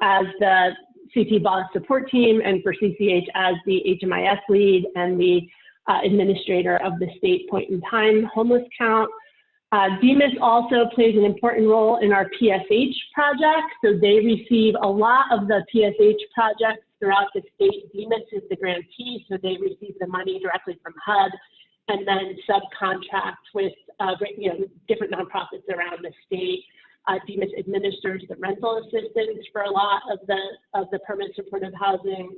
as the CT Boss support team, and for CCH as the HMIS lead and the administrator of the state point-in-time homeless count. DMIS also plays an important role in our PSH project. So they receive a lot of the PSH projects throughout the state. DMIS is the grantee, so they receive the money directly from HUD and then subcontract with different nonprofits around the state. DMIS administers the rental assistance for a lot of the permanent supportive housing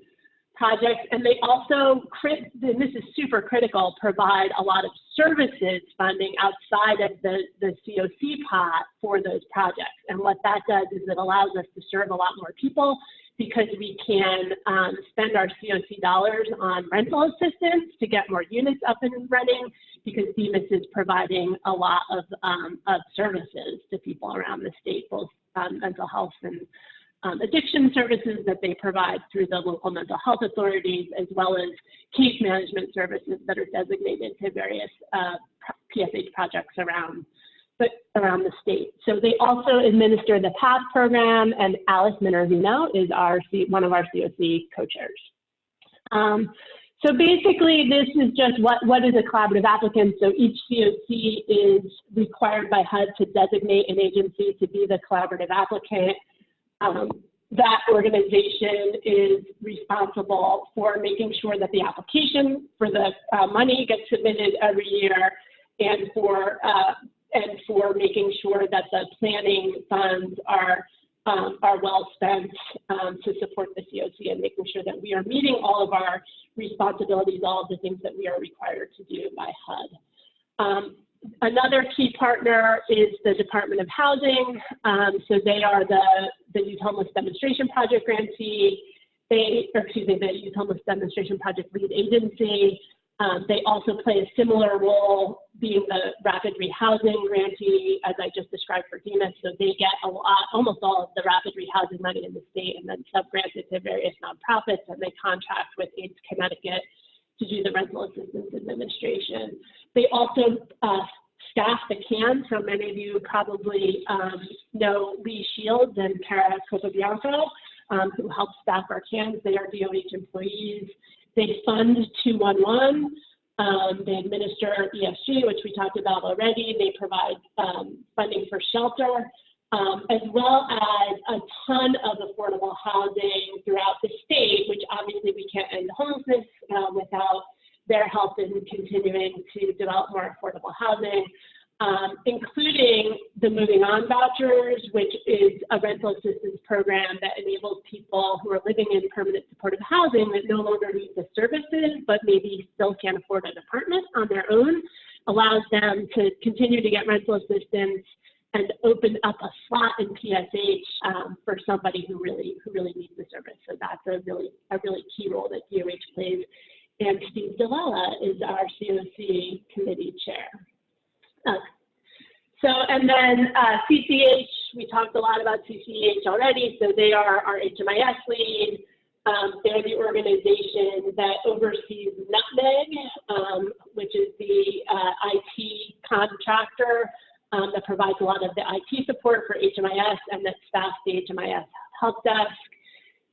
projects, and they also, and this is super critical, provide a lot of services funding outside of the CoC pot for those projects. And what that does is it allows us to serve a lot more people because we can spend our CoC dollars on rental assistance to get more units up and running, because DMIS is providing a lot of services to people around the state, both mental health and addiction services that they provide through the local mental health authorities, as well as case management services that are designated to various PSH projects around the state. So they also administer the PATH program, and Alice Minervino is one of our CoC co-chairs. So basically, this is just what is a collaborative applicant. So each CoC is required by HUD to designate an agency to be the collaborative applicant. That organization is responsible for making sure that the application for the money gets submitted every year, and for making sure that the planning funds are well spent to support the CoC, and making sure that we are meeting all of our responsibilities, all of the things that we are required to do by HUD. Another key partner is the Department of Housing. So they are the Youth Homeless Demonstration Project grantee. The Youth Homeless Demonstration Project lead agency. They also play a similar role, being the rapid rehousing grantee, as I just described for DMIS. So they get almost all of the rapid rehousing money in the state, and then sub-grant it to various nonprofits, and they contract with AIDS Connecticut to do the rental assistance administration. They also staff the CAN, so many of you probably know Lee Shields and Cara Copobianco, who help staff our CANs. They are DOH employees. They fund 211. They administer ESG, which we talked about already. They provide funding for shelter, as well as a ton of affordable housing throughout the state, which obviously we can't end homelessness without their help in continuing to develop more affordable housing, including the Moving On vouchers, which is a rental assistance program that enables people who are living in permanent supportive housing that no longer need the services, but maybe still can't afford an apartment on their own, allows them to continue to get rental assistance and open up a slot in PSH for somebody who really needs the service. So that's a really key role that DOH plays. And Steve Dell'Ella is our CoC committee chair. And then CCH, we talked a lot about CCH already. So they are our HMIS lead. They're the organization that oversees Nutmeg, which is the IT contractor that provides a lot of the IT support for HMIS and that staffs the HMIS help desk.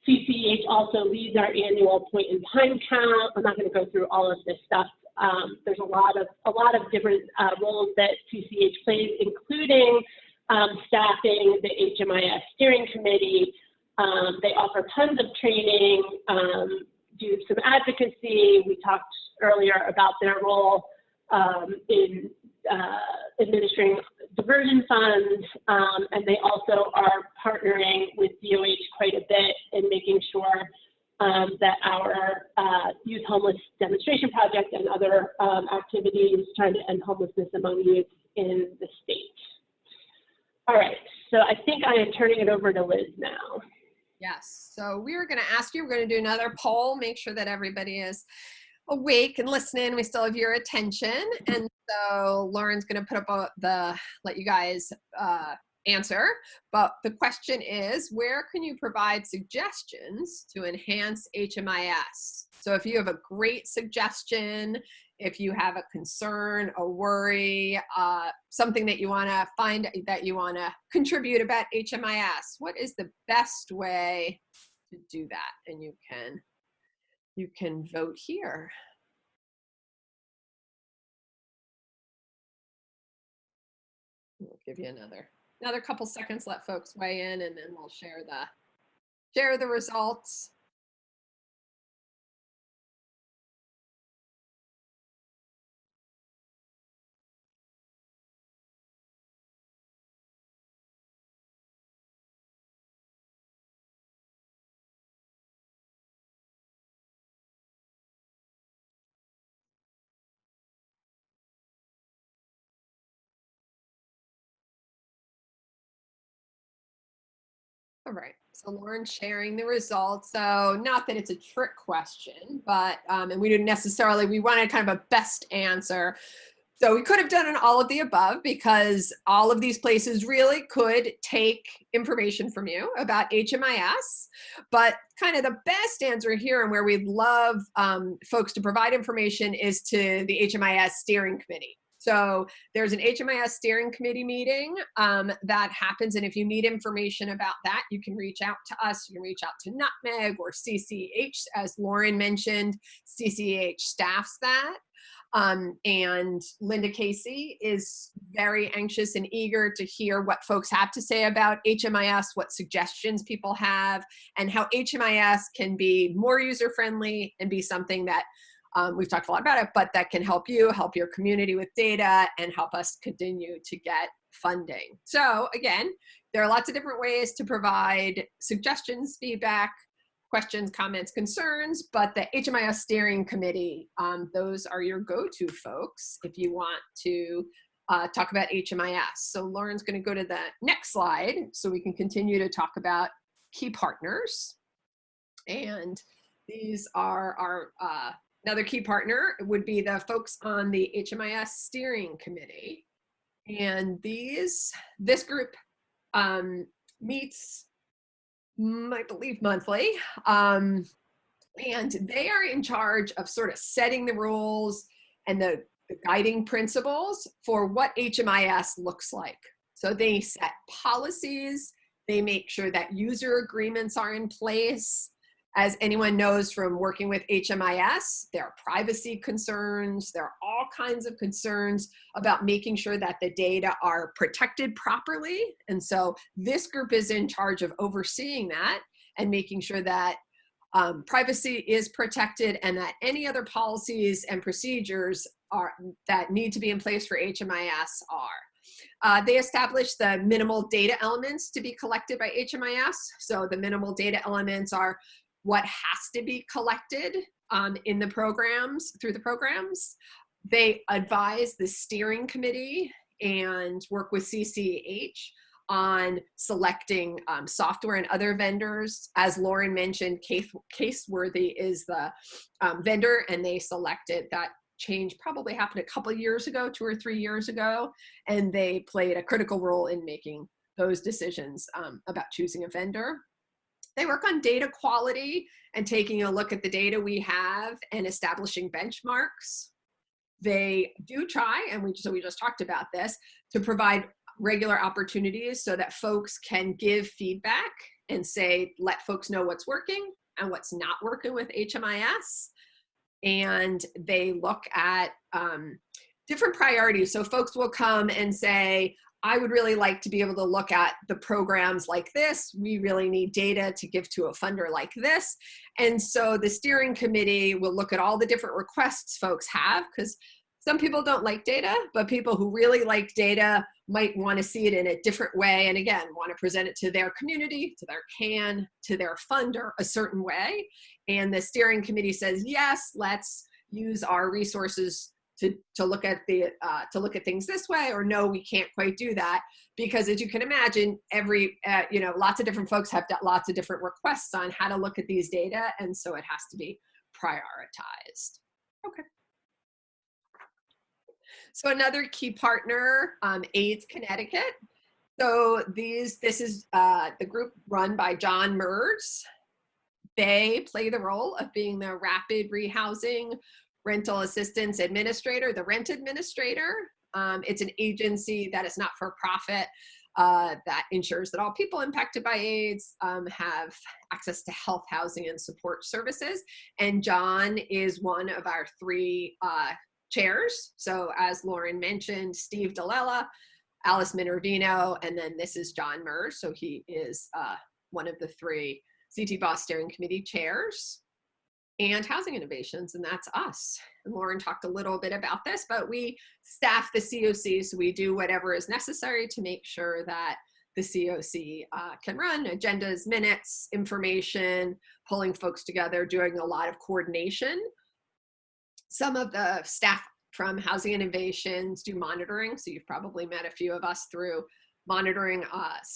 CCH also leads our annual point-in-time count. I'm not going to go through all of this stuff. There's a lot of different roles that CCH plays, including staffing the HMIS steering committee. They offer tons of training, do some advocacy. We talked earlier about their role in administering diversion funds, and they also are partnering with DOH quite a bit in making sure that our youth homeless demonstration project and other activities trying to end homelessness among youth in the state. All right, so I think I am turning it over to Liz now. Yes, so we were going to ask you, we're going to do another poll, make sure that everybody is awake and listening. We still have your attention. And so Lauren's going to put up let you guys answer. But the question is, where can you provide suggestions to enhance HMIS? So if you have a great suggestion, if you have a concern, a worry, something that you want to find, that you want to contribute about HMIS, what is the best way to do that? And you can vote here. We'll give you another couple seconds, let folks weigh in, and then we'll share the results. All right, so Lauren's sharing the results. So not that it's a trick question, but, and we didn't necessarily, we wanted kind of a best answer. So we could have done an all of the above, because all of these places really could take information from you about HMIS, but kind of the best answer here, and where we'd love folks to provide information, is to the HMIS steering committee. So there's an HMIS steering committee meeting that happens, and if you need information about that, you can reach out to us. You can reach out to Nutmeg or CCH, as Lauren mentioned. CCH staffs that. And Linda Casey is very anxious and eager to hear what folks have to say about HMIS, what suggestions people have, and how HMIS can be more user-friendly and be something that we've talked a lot about it, but that can help you, help your community with data, and help us continue to get funding. So again, there are lots of different ways to provide suggestions, feedback, questions, comments, concerns, but the HMIS steering committee, those are your go-to folks if you want to talk about HMIS. So Lauren's going to go to the next slide so we can continue to talk about key partners. And these are our, another key partner would be the folks on the HMIS steering committee. And this group meets, I believe, monthly. And they are in charge of sort of setting the rules and the guiding principles for what HMIS looks like. So they set policies, they make sure that user agreements are in place. As anyone knows from working with HMIS, there are privacy concerns, there are all kinds of concerns about making sure that the data are protected properly. And so this group is in charge of overseeing that and making sure that privacy is protected, and that any other policies and procedures that need to be in place for HMIS are. They establish the minimal data elements to be collected by HMIS. So the minimal data elements are what has to be collected in the programs, through the programs. They advise the steering committee and work with CCH on selecting software and other vendors. As Lauren mentioned, Caseworthy is the vendor, and they selected that. Change probably happened a couple of years ago, 2 or 3 years ago, and they played a critical role in making those decisions about choosing a vendor. They work on data quality and taking a look at the data we have and establishing benchmarks. They do try, and we just talked about this, to provide regular opportunities so that folks can give feedback and say, let folks know what's working and what's not working with HMIS. And they look at different priorities. So folks will come and say, I would really like to be able to look at the programs like this. We really need data to give to a funder like this. And so the steering committee will look at all the different requests folks have, because Some people don't like data, but people who really like data might want to see it in a different way. And again, want to present it to their community, to their CAN, to their funder a certain way. And the steering committee says, yes, let's use our resources to look at things this way, or no, we can't quite do that. Because as you can imagine, lots of different folks have lots of different requests on how to look at these data. And so it has to be prioritized. Okay. So another key partner, AIDS Connecticut. So this is the group run by John Merz. They play the role of being the rapid rehousing rental assistance administrator, the rent administrator. It's an agency that is not for profit that ensures that all people impacted by AIDS have access to health, housing, and support services. And John is one of our 3 chairs. So as Lauren mentioned, Steve DeLella, Alice Minervino, and then this is John Merz. So he is one of the 3 CT BOSS Steering Committee chairs. And Housing Innovations, and that's us. And Lauren talked a little bit about this, but we staff the CoC, so we do whatever is necessary to make sure that the CoC can run agendas, minutes, information, pulling folks together, doing a lot of coordination. Some of the staff from Housing Innovations do monitoring, so you've probably met a few of us through monitoring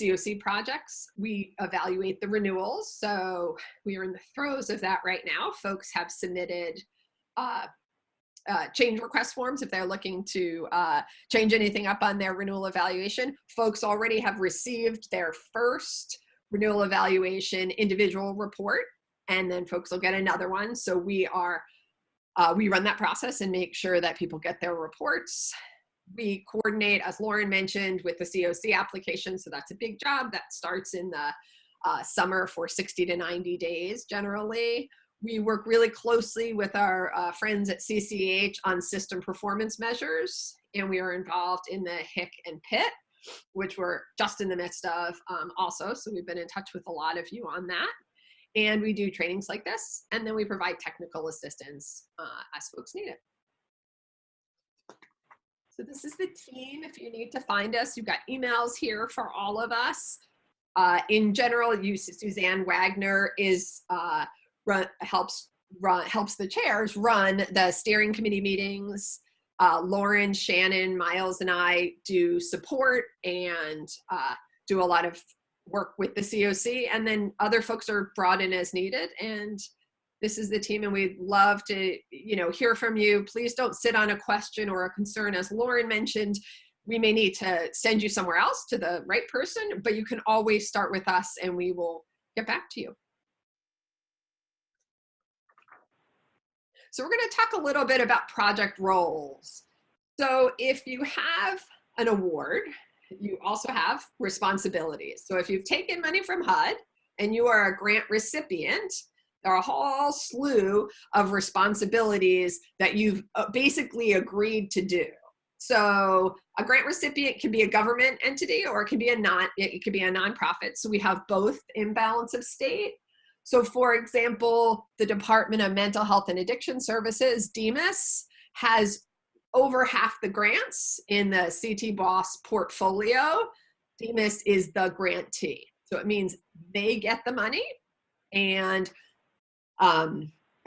CoC projects. We evaluate the renewals, so we are in the throes of that right now. Folks have submitted change request forms if they're looking to change anything up on their renewal evaluation. Folks already have received their first renewal evaluation individual report, and then folks will get another one. So we run that process and make sure that people get their reports. We coordinate, as Lauren mentioned, with the CoC application. So that's a big job that starts in the summer for 60 to 90 days generally. We work really closely with our friends at CCH on system performance measures, and we are involved in the HIC and PIT, which we're just in the midst of also. So we've been in touch with a lot of you on that. And we do trainings like this, and then we provide technical assistance as folks need it. So this is the team. If you need to find us, you've got emails here for all of us. In general, Suzanne Wagner helps the chairs run the steering committee meetings. Lauren, Shannon, Miles, and I do support and do a lot of work with the CoC, and then other folks are brought in as needed. And this is the team, and we'd love to, hear from you. Please don't sit on a question or a concern. As Lauren mentioned, we may need to send you somewhere else to the right person, but you can always start with us and we will get back to you. So we're going to talk a little bit about project roles. So if you have an award, you also have responsibilities. So if you've taken money from HUD and you are a grant recipient, there are a whole slew of responsibilities that you've basically agreed to do. So a grant recipient can be a government entity, or it can be a nonprofit. So we have both in balance of state. So for example, the Department of Mental Health and Addiction Services, DEMAS, has over half the grants in the CT BOSS portfolio. DEMAS is the grantee. So it means they get the money, and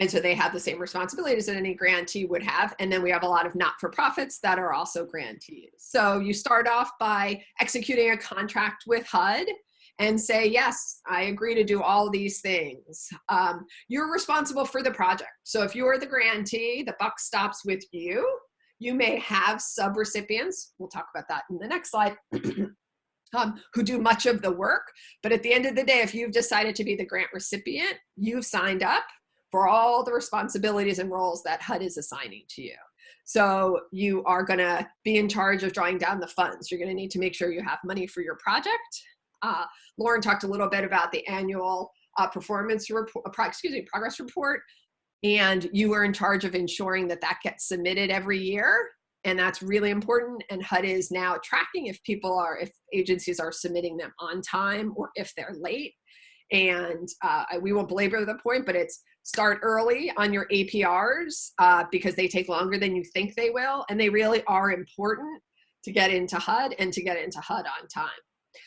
so they have the same responsibilities that any grantee would have. And then we have a lot of not-for-profits that are also grantees. So you start off by executing a contract with HUD and say, yes, I agree to do all these things. You're responsible for the project. So if you're the grantee, the buck stops with you. You may have sub-recipients, we'll talk about that in the next slide, who do much of the work. But at the end of the day, if you've decided to be the grant recipient, you've signed up for all the responsibilities and roles that HUD is assigning to you. So you are gonna be in charge of drawing down the funds. You're gonna need to make sure you have money for your project. Lauren talked a little bit about the annual progress report, and you are in charge of ensuring that that gets submitted every year. And that's really important. And HUD is now tracking if agencies are submitting them on time or if they're late. And we won't belabor the point, but it's start early on your APRs because they take longer than you think they will. And they really are important to get into HUD and to get into HUD on time.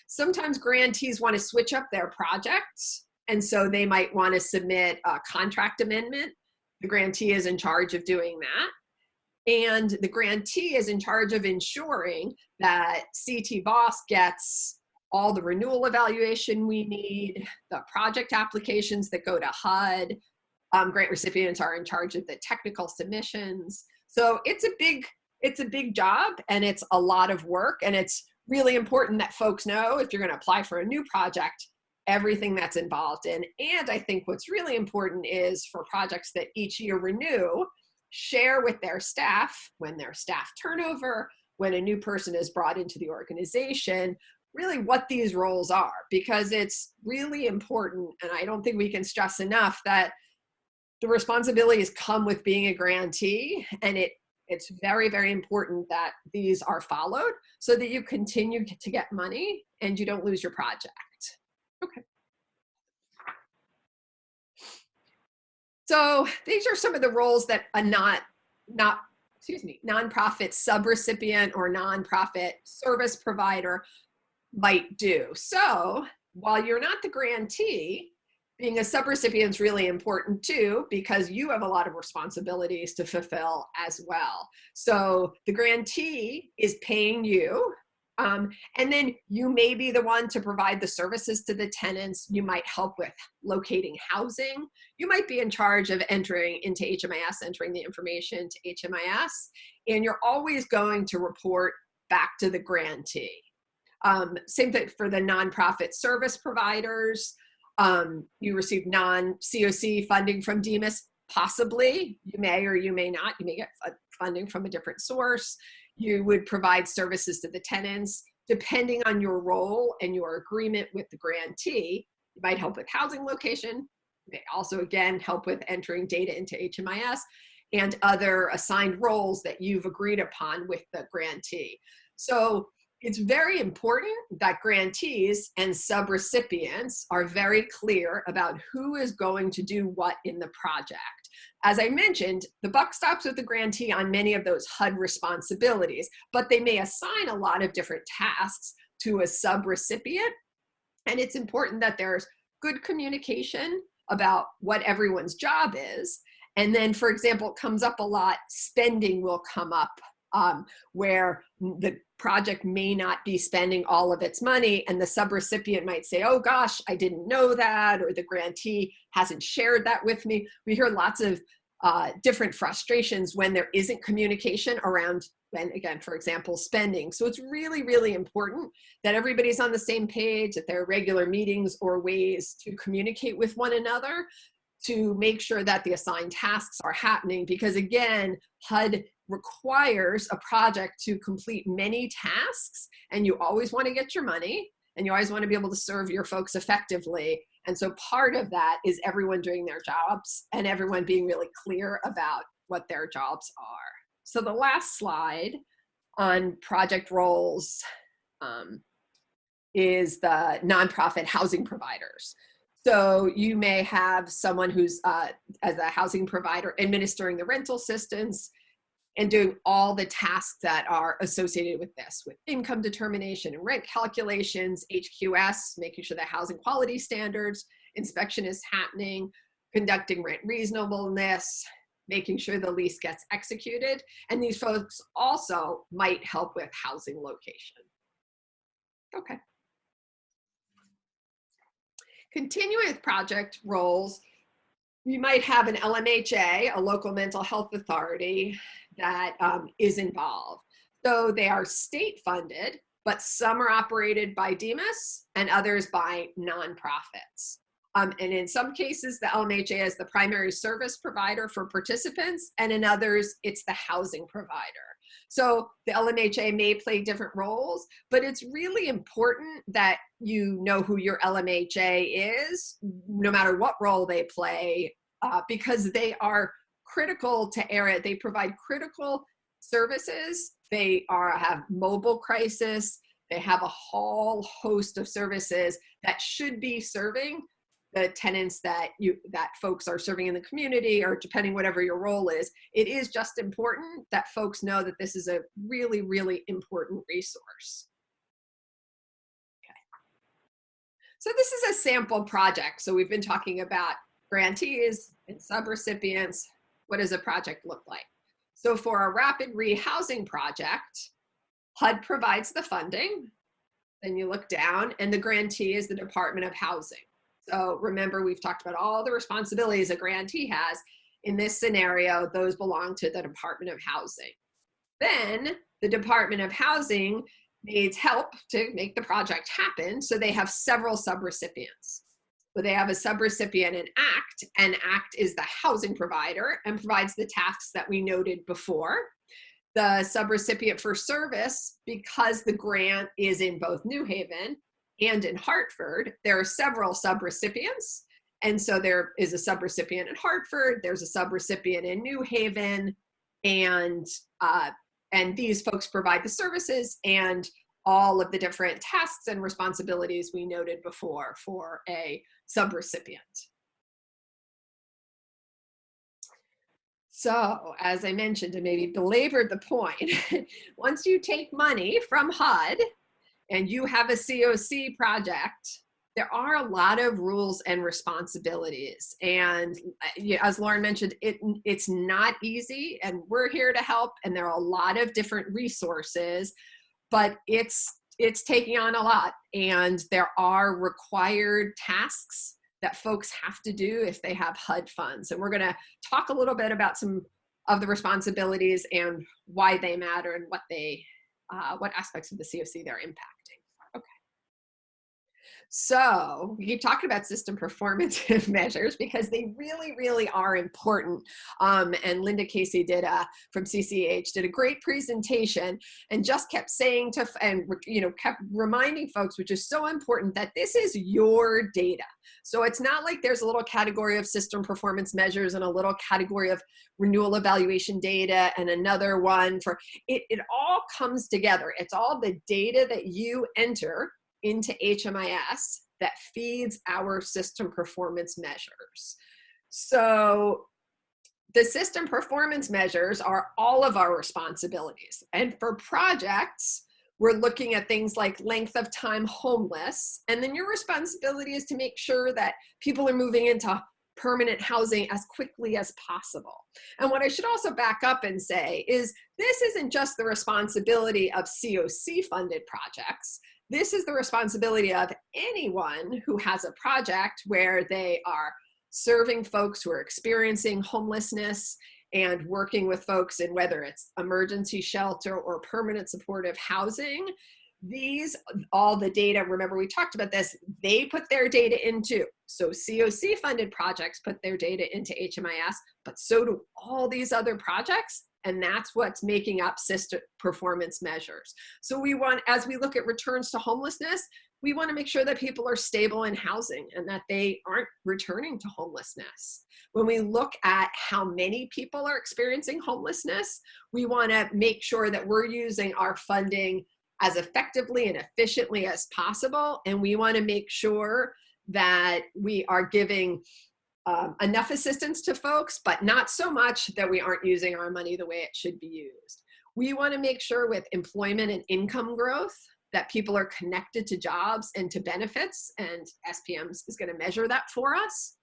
Sometimes grantees want to switch up their projects. And so they might want to submit a contract amendment. The grantee is in charge of doing that. And the grantee is in charge of ensuring that CT Boss gets all the renewal evaluation we need, the project applications that go to HUD. Grant recipients are in charge of the technical submissions. So it's a big job, and it's a lot of work, and it's really important that folks know if you're going to apply for a new project, everything that's involved in. And I think what's really important is for projects that each year renew, share with their staff when there's staff turnover, when a new person is brought into the organization, really what these roles are, because it's really important. And I don't think we can stress enough that the responsibilities come with being a grantee, and it's very, very important that these are followed so that you continue to get money and you don't lose your project. Okay. So these are some of the roles that a nonprofit subrecipient or nonprofit service provider might do. So while you're not the grantee, being a subrecipient is really important too, because you have a lot of responsibilities to fulfill as well. So the grantee is paying you, and then you may be the one to provide the services to the tenants. You might help with locating housing. You might be in charge of entering into HMIS, entering the information to HMIS, and you're always going to report back to the grantee. Same thing for the nonprofit service providers. You receive non-CoC funding from DEMIS, possibly. You may or you may not. You may get funding from a different source. You would provide services to the tenants. Depending on your role and your agreement with the grantee, you might help with housing location. You may also, again, help with entering data into HMIS and other assigned roles that you've agreed upon with the grantee. So it's very important that grantees and subrecipients are very clear about who is going to do what in the project. As I mentioned, the buck stops with the grantee on many of those HUD responsibilities, but they may assign a lot of different tasks to a subrecipient. And it's important that there's good communication about what everyone's job is. And then, for example, it comes up a lot, spending will come up. Where the project may not be spending all of its money, and the subrecipient might say, oh gosh, I didn't know that, or the grantee hasn't shared that with me. We hear lots of different frustrations when there isn't communication around, when, again, for example, spending. So it's really, really important that everybody's on the same page, that there are regular meetings or ways to communicate with one another to make sure that the assigned tasks are happening, because again, HUD requires a project to complete many tasks, and you always want to get your money, and you always want to be able to serve your folks effectively. And so part of that is everyone doing their jobs and everyone being really clear about what their jobs are. So the last slide on project roles is the nonprofit housing providers. So you may have someone who's, as a housing provider, administering the rental assistance and doing all the tasks that are associated with this, with income determination and rent calculations, HQS, making sure that housing quality standards, inspection is happening, conducting rent reasonableness, making sure the lease gets executed. And these folks also might help with housing location. Okay. Continuing with project roles, you might have an LMHA, a local mental health authority, that is involved. So they are state funded, but some are operated by DEMIS and others by nonprofits. And in some cases, the LMHA is the primary service provider for participants, and in others, it's the housing provider. So the LMHA may play different roles, but it's really important that you know who your LMHA is, no matter what role they play, because they are critical to area. They provide critical services. They have mobile crisis. They have a whole host of services that should be serving the tenants that folks are serving in the community, or depending whatever your role is, it is just important that folks know that this is a really, really important resource. Okay. So this is a sample project. So we've been talking about grantees and subrecipients. What does a project look like? So for a rapid rehousing project, HUD provides the funding. Then you look down, and the grantee is the Department of Housing. So remember, we've talked about all the responsibilities a grantee has. In this scenario, those belong to the Department of Housing. Then the Department of Housing needs help to make the project happen, so they have several subrecipients. So they have a subrecipient in ACT, and ACT is the housing provider and provides the tasks that we noted before. The subrecipient for service, because the grant is in both New Haven and in Hartford, there are several subrecipients. And so there is a subrecipient in Hartford, there's a subrecipient in New Haven, and these folks provide the services and all of the different tasks and responsibilities we noted before for a subrecipient. So, as I mentioned, and maybe belabored the point, once you take money from HUD and you have a CoC project, there are a lot of rules and responsibilities. And as Lauren mentioned, it's not easy, and we're here to help, and there are a lot of different resources, but it's taking on a lot, and there are required tasks that folks have to do if they have HUD funds. And we're going to talk a little bit about some of the responsibilities and why they matter and what aspects of the CoC they're impacting. Okay. So we keep talking about system performance measures because they really, really are important. And Linda Casey from CCH did a great presentation and just kept saying kept reminding folks, which is so important, that this is your data. So it's not like there's a little category of system performance measures and a little category of renewal evaluation data and another one for it. It all comes together. It's all the data that you enter into HMIS that feeds our system performance measures. So the system performance measures are all of our responsibilities. And for projects, we're looking at things like length of time homeless. And then your responsibility is to make sure that people are moving into permanent housing as quickly as possible. And what I should also back up and say is this isn't just the responsibility of CoC funded projects. This is the responsibility of anyone who has a project where they are serving folks who are experiencing homelessness and working with folks in whether it's emergency shelter or permanent supportive housing. All the data, remember we talked about this, they put their data into. So CoC funded projects put their data into HMIS, but so do all these other projects. And that's what's making up system performance measures. So as we look at returns to homelessness, we want to make sure that people are stable in housing and that they aren't returning to homelessness. When we look at how many people are experiencing homelessness, we want to make sure that we're using our funding as effectively and efficiently as possible. And we want to make sure that we are giving enough assistance to folks, but not so much that we aren't using our money the way it should be used. We want to make sure with employment and income growth that people are connected to jobs and to benefits, and SPM is going to measure that for us.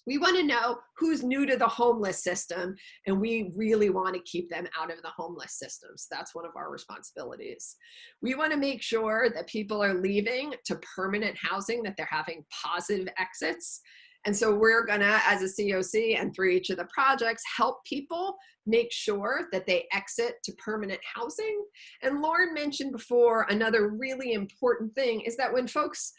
We want to know who's new to the homeless system, and we really want to keep them out of the homeless systems. That's one of our responsibilities. We want to make sure that people are leaving to permanent housing, that they're having positive exits. And so we're gonna, as a CoC and through each of the projects, help people make sure that they exit to permanent housing. And Lauren mentioned before, another really important thing is that when folks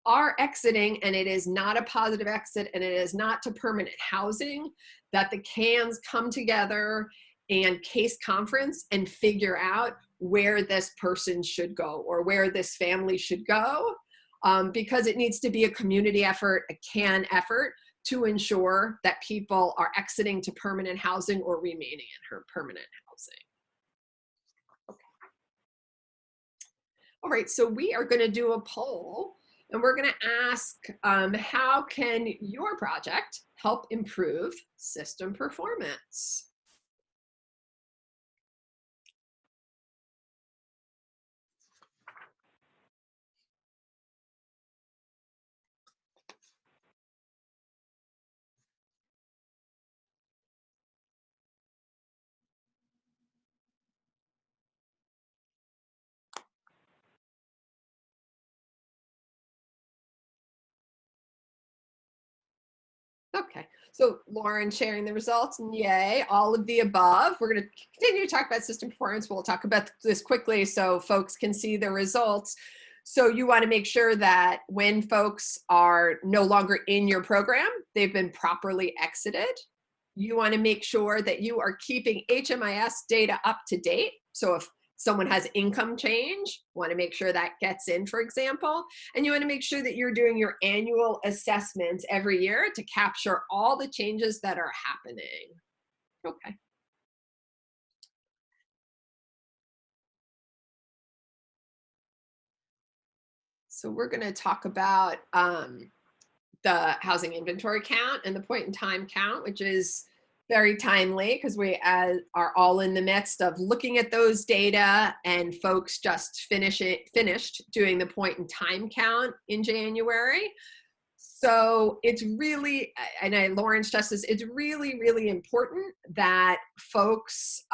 are exiting and it is not a positive exit and it is not to permanent housing, that the CANs come together and case conference and figure out where this person should go or where this family should go. Because it needs to be a community effort, a CAN effort, to ensure that people are exiting to permanent housing or remaining in her permanent housing. Okay. All right, so we are going to do a poll And we're going to ask, how can your project help improve system performance? Okay, so Lauren sharing the results, and yay, all of the above. We're going to continue to talk about system performance. We'll talk about this quickly so folks can see the results. So you want to make sure that when folks are no longer in your program, they've been properly exited. You want to make sure that you are keeping HMIS data up to date. So if someone has income change, want to make sure that gets in, for example. And you want to make sure that you're doing your annual assessments every year to capture all the changes that are happening. Okay. So we're going to talk about the housing inventory count and the point in time count, which is very timely because we are all in the midst of looking at those data, and folks just finished doing the point in time count in January. So it's really, and Lauren stressed this, it's really, really important that folks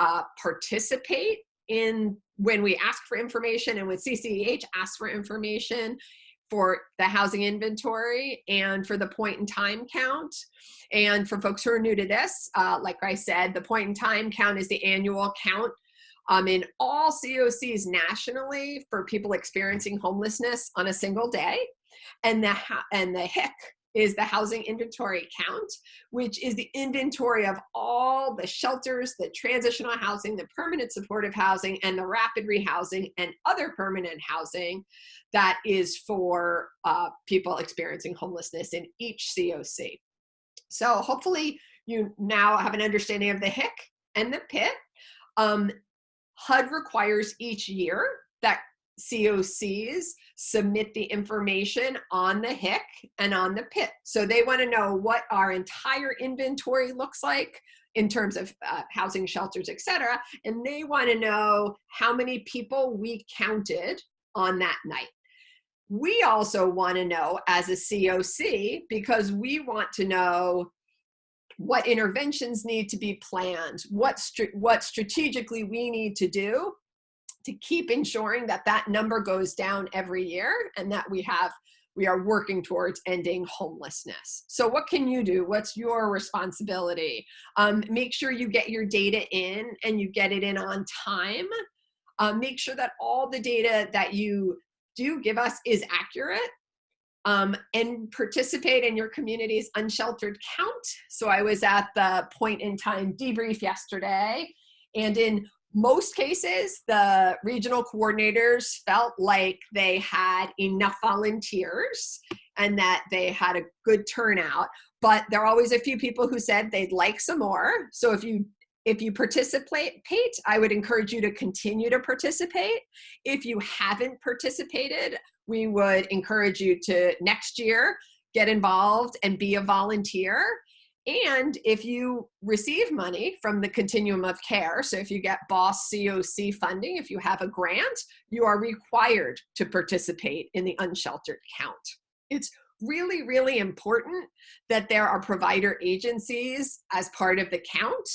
participate in when we ask for information and when CCEH asks for information for the housing inventory and for the point in time count. And for folks who are new to this, like I said, the point in time count is the annual count in all CoCs nationally for people experiencing homelessness on a single day. And the HIC is the housing inventory count, which is the inventory of all the shelters, the transitional housing, the permanent supportive housing, and the rapid rehousing and other permanent housing that is for people experiencing homelessness in each CoC. So hopefully you now have an understanding of the HIC and the PIT. HUD requires each year that CoCs submit the information on the HIC and on the PIT. So they want to know what our entire inventory looks like in terms of housing, shelters, et cetera. And they want to know how many people we counted on that night. We also want to know as a CoC, because we want to know what interventions need to be planned, what strategically we need to do to keep ensuring that that number goes down every year and that we are working towards ending homelessness. So what can you do? What's your responsibility? Make sure you get your data in and you get it in on time. Make sure that all the data that you do give us is accurate. And participate in your community's unsheltered count. So I was at the point in time debrief yesterday, and in most cases, the regional coordinators felt like they had enough volunteers and that they had a good turnout, but there are always a few people who said they'd like some more. So if you participate, I would encourage you to continue to participate. If you haven't participated, we would encourage you to next year get involved and be a volunteer. And if you receive money from the Continuum of Care, so if you get BOSS CoC funding, if you have a grant, you are required to participate in the unsheltered count. It's really, really important that there are provider agencies as part of the count,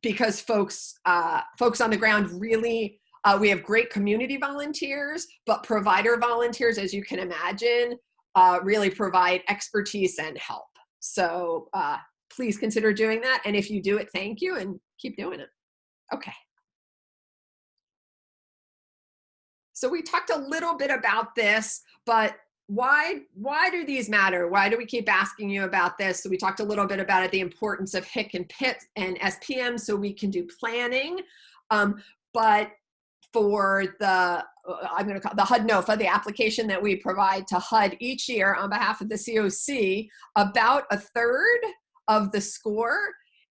because folks on the ground really, we have great community volunteers, but provider volunteers, as you can imagine, really provide expertise and help. So please consider doing that. And if you do it, thank you and keep doing it. Okay. So we talked a little bit about this, but why do these matter? Why do we keep asking you about this? So we talked a little bit about it, the importance of HIC and PIT and SPM so we can do planning. But for the, I'm going to call the HUD NOFA, the application that we provide to HUD each year on behalf of the CoC, about a third of the score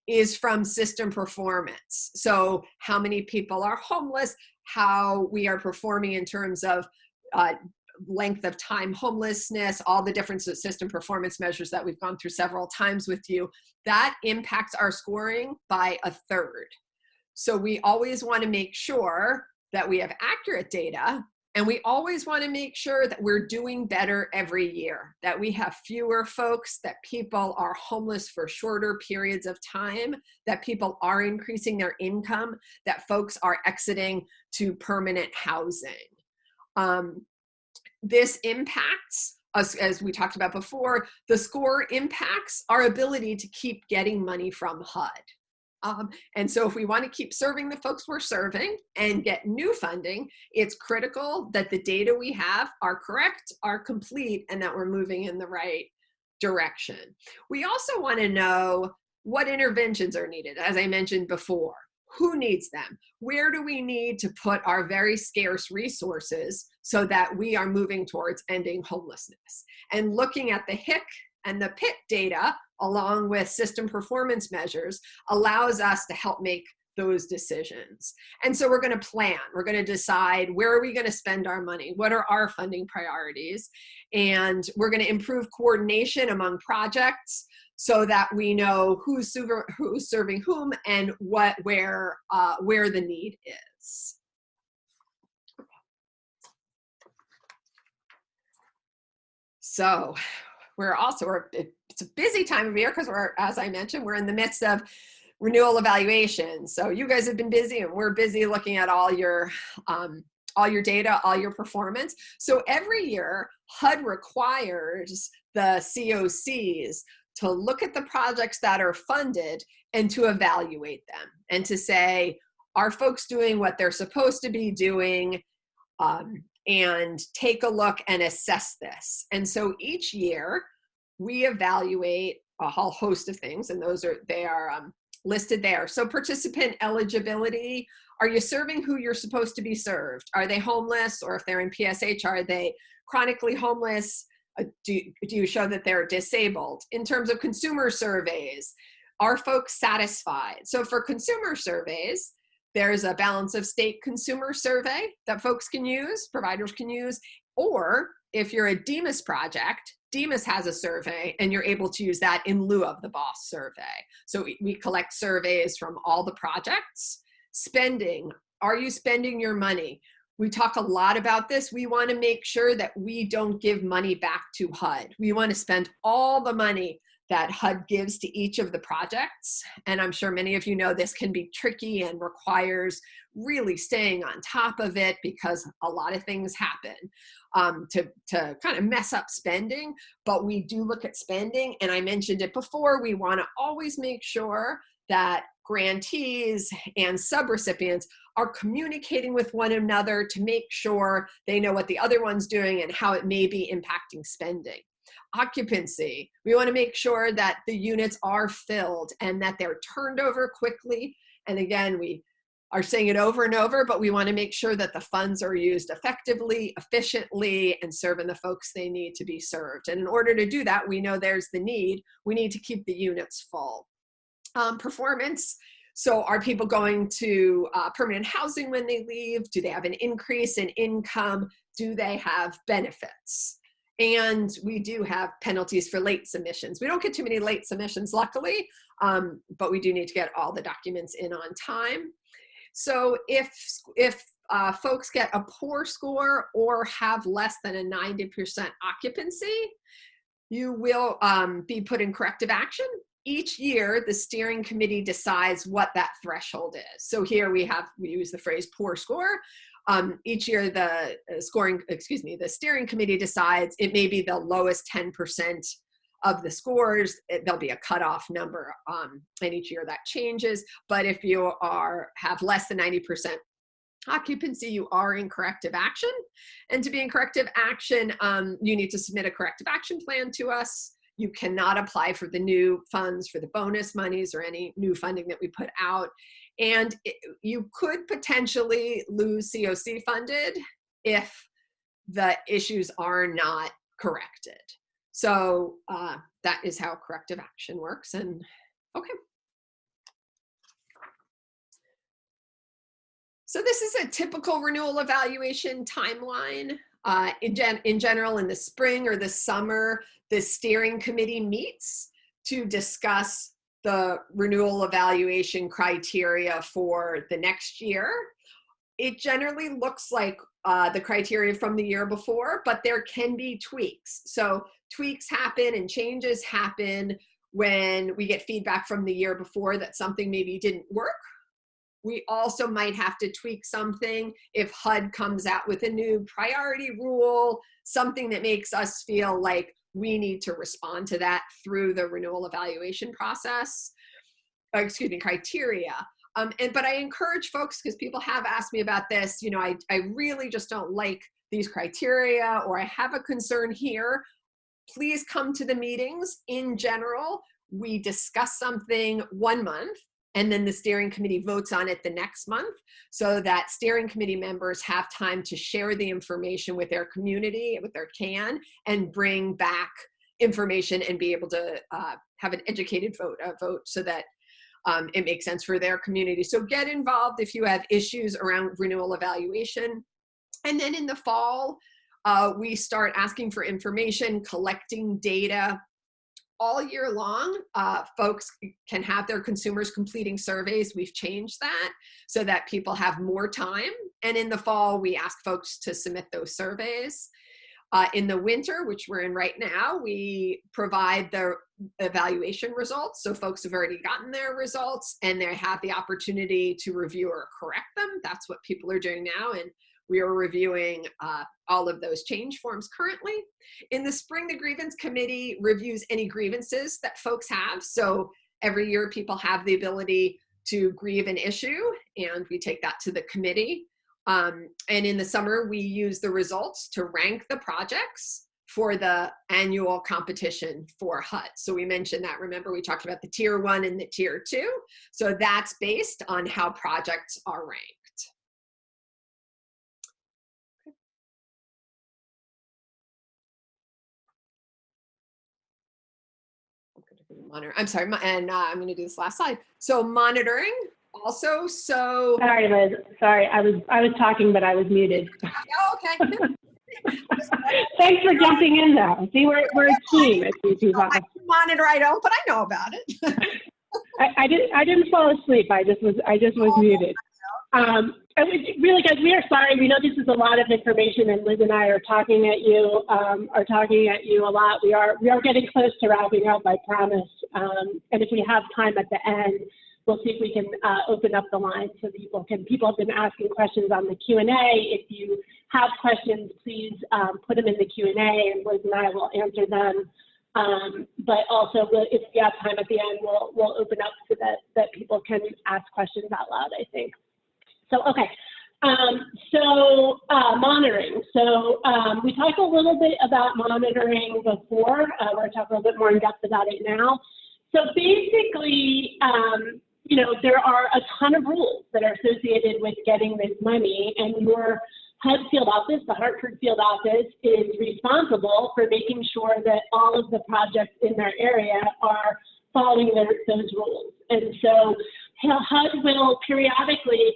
is from system performance. So how many people are homeless, how we are performing in terms of length of time homelessness, all the different system performance measures that we've gone through several times with you, that impacts our scoring by 1/3. So we always want to make sure that we have accurate data, and we always want to make sure that we're doing better every year, that we have fewer folks, that people are homeless for shorter periods of time, that people are increasing their income, that folks are exiting to permanent housing. This impacts us, as we talked about before, the score impacts our ability to keep getting money from HUD. And so if we want to keep serving the folks we're serving and get new funding, it's critical that the data we have are correct, are complete, and that we're moving in the right direction. We also want to know what interventions are needed, as I mentioned before. Who needs them? Where do we need to put our very scarce resources so that we are moving towards ending homelessness? And looking at the HIC and the PIT data, along with system performance measures, allows us to help make those decisions. And so we're going to plan. We're going to decide, where are we going to spend our money? What are our funding priorities? And we're going to improve coordination among projects so that we know who's serving whom and where the need is. So it's a busy time of year because as I mentioned, we're in the midst of renewal evaluation. So you guys have been busy, and we're busy looking at all your data, all your performance. So every year, HUD requires the CoCs to look at the projects that are funded and to evaluate them and to say, are folks doing what they're supposed to be doing? And take a look and assess this. And so each year we evaluate a whole host of things, and they are listed there. So participant eligibility: are you serving who you're supposed to be served? Are they homeless? Or if they're in PSH, are they chronically homeless? Do you show that they're disabled? In terms of consumer surveys, are folks satisfied? So for consumer surveys, there's a balance of state consumer survey that folks can use, providers can use, or if you're a DEMIS project, DEMIS has a survey and you're able to use that in lieu of the BOSS survey. So we collect surveys from all the projects. Spending: are you spending your money? We talk a lot about this. We want to make sure that we don't give money back to HUD. We want to spend all the money that HUD gives to each of the projects. And I'm sure many of you know this can be tricky and requires really staying on top of it, because a lot of things happen to kind of mess up spending. But we do look at spending, and I mentioned it before, we want to always make sure that grantees and subrecipients are communicating with one another to make sure they know what the other one's doing and how it may be impacting spending. Occupancy: we want to make sure that the units are filled and that they're turned over quickly. And again, we are saying it over and over, but we want to make sure that the funds are used effectively, efficiently, and serving the folks they need to be served. And in order to do that, we know there's the need. We need to keep the units full. Performance: so are people going to permanent housing when they leave? Do they have an increase in income? Do they have benefits? And we do have penalties for late submissions. We don't get too many late submissions, luckily, but we do need to get all the documents in on time. So if folks get a poor score or have less than a 90% occupancy, you will be put in corrective action. Each year, the steering committee decides what that threshold is. So here we use the phrase poor score. Each year, the steering committee decides it may be the lowest 10% of the scores. There'll be a cutoff number, and each year that changes. But if you have less than 90% occupancy, you are in corrective action. And to be in corrective action, you need to submit a corrective action plan to us. You cannot apply for the new funds, for the bonus monies, or any new funding that we put out. And you could potentially lose CoC funded if the issues are not corrected. So that is how corrective action works. And okay. So this is a typical renewal evaluation timeline. In general, in the spring or the summer, the steering committee meets to discuss the renewal evaluation criteria for the next year. It generally looks like the criteria from the year before, but there can be tweaks. So tweaks happen and changes happen when we get feedback from the year before that something maybe didn't work. We also might have to tweak something if HUD comes out with a new priority rule, something that makes us feel like we need to respond to that through the renewal evaluation process, criteria. But I encourage folks, because people have asked me about this, you know, I really just don't like these criteria, or I have a concern here. Please come to the meetings. In general, we discuss something 1 month, and then the steering committee votes on it the next month, so that steering committee members have time to share the information with their community, with their CAN, and bring back information and be able to have an educated vote so that it makes sense for their community. So get involved if you have issues around renewal evaluation. And then in the fall, we start asking for information, collecting data. All year long, folks can have their consumers completing surveys. We've changed that so that people have more time. And in the fall, we ask folks to submit those surveys. In the winter, which we're in right now, we provide the evaluation results. So folks have already gotten their results and they have the opportunity to review or correct them. That's what people are doing now. And we are reviewing all of those change forms currently. In the spring, the grievance committee reviews any grievances that folks have. So every year people have the ability to grieve an issue, and we take that to the committee. And in the summer, we use the results to rank the projects for the annual competition for HUD. So we mentioned that, remember we talked about the tier 1 and the tier 2. So that's based on how projects are ranked. I'm sorry, and I'm going to do this last slide. So monitoring also. So sorry, Liz. Sorry, I was talking, but I was muted. Oh, okay. Thanks for jumping in, though. See, we're a team. I monitor. I don't, but I know about it. I didn't fall asleep. I just was muted. Really, guys, we are sorry. We know this is a lot of information, and Liz and I are talking at you a lot. We are getting close to wrapping up, I promise. And if we have time at the end, we'll see if we can open up the line so people have been asking questions on the Q&A. If you have questions, please put them in the Q&A, and Liz and I will answer them. But also, if we have time at the end, we'll open up so that people can ask questions out loud, I think. So, okay. Monitoring. So we talked a little bit about monitoring before. We're going to talk a little bit more in depth about it now. So basically, you know, there are a ton of rules that are associated with getting this money, and your HUD field office, the Hartford field office, is responsible for making sure that all of the projects in their area are following those rules. And so HUD will periodically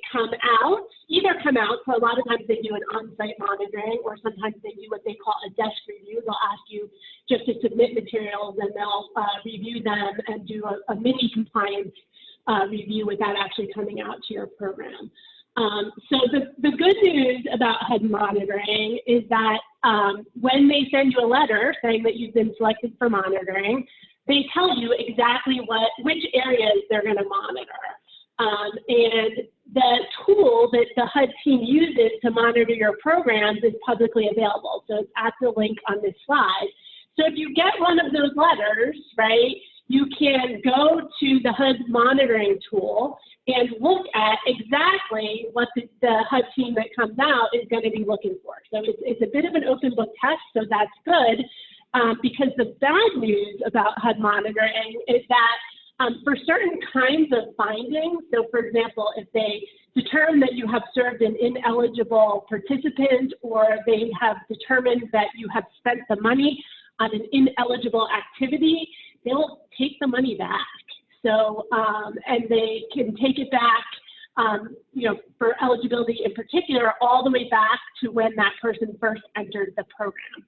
either come out, so a lot of times they do an on-site monitoring, or sometimes they do what they call a desk review. They'll ask you just to submit materials, and they'll review them and do a mini compliance review without actually coming out to your program. So the good news about HUD monitoring is that when they send you a letter saying that you've been selected for monitoring, they tell you exactly which areas they're going to monitor. And the tool that the HUD team uses to monitor your programs is publicly available. So it's at the link on this slide. So if you get one of those letters, right, you can go to the HUD monitoring tool and look at exactly what the HUD team that comes out is going to be looking for. So it's a bit of an open book test, so that's good. Because the bad news about HUD monitoring is that for certain kinds of findings, so for example, if they determine that you have served an ineligible participant, or they have determined that you have spent the money on an ineligible activity, they'll take the money back. So, and they can take it back for eligibility in particular, all the way back to when that person first entered the program.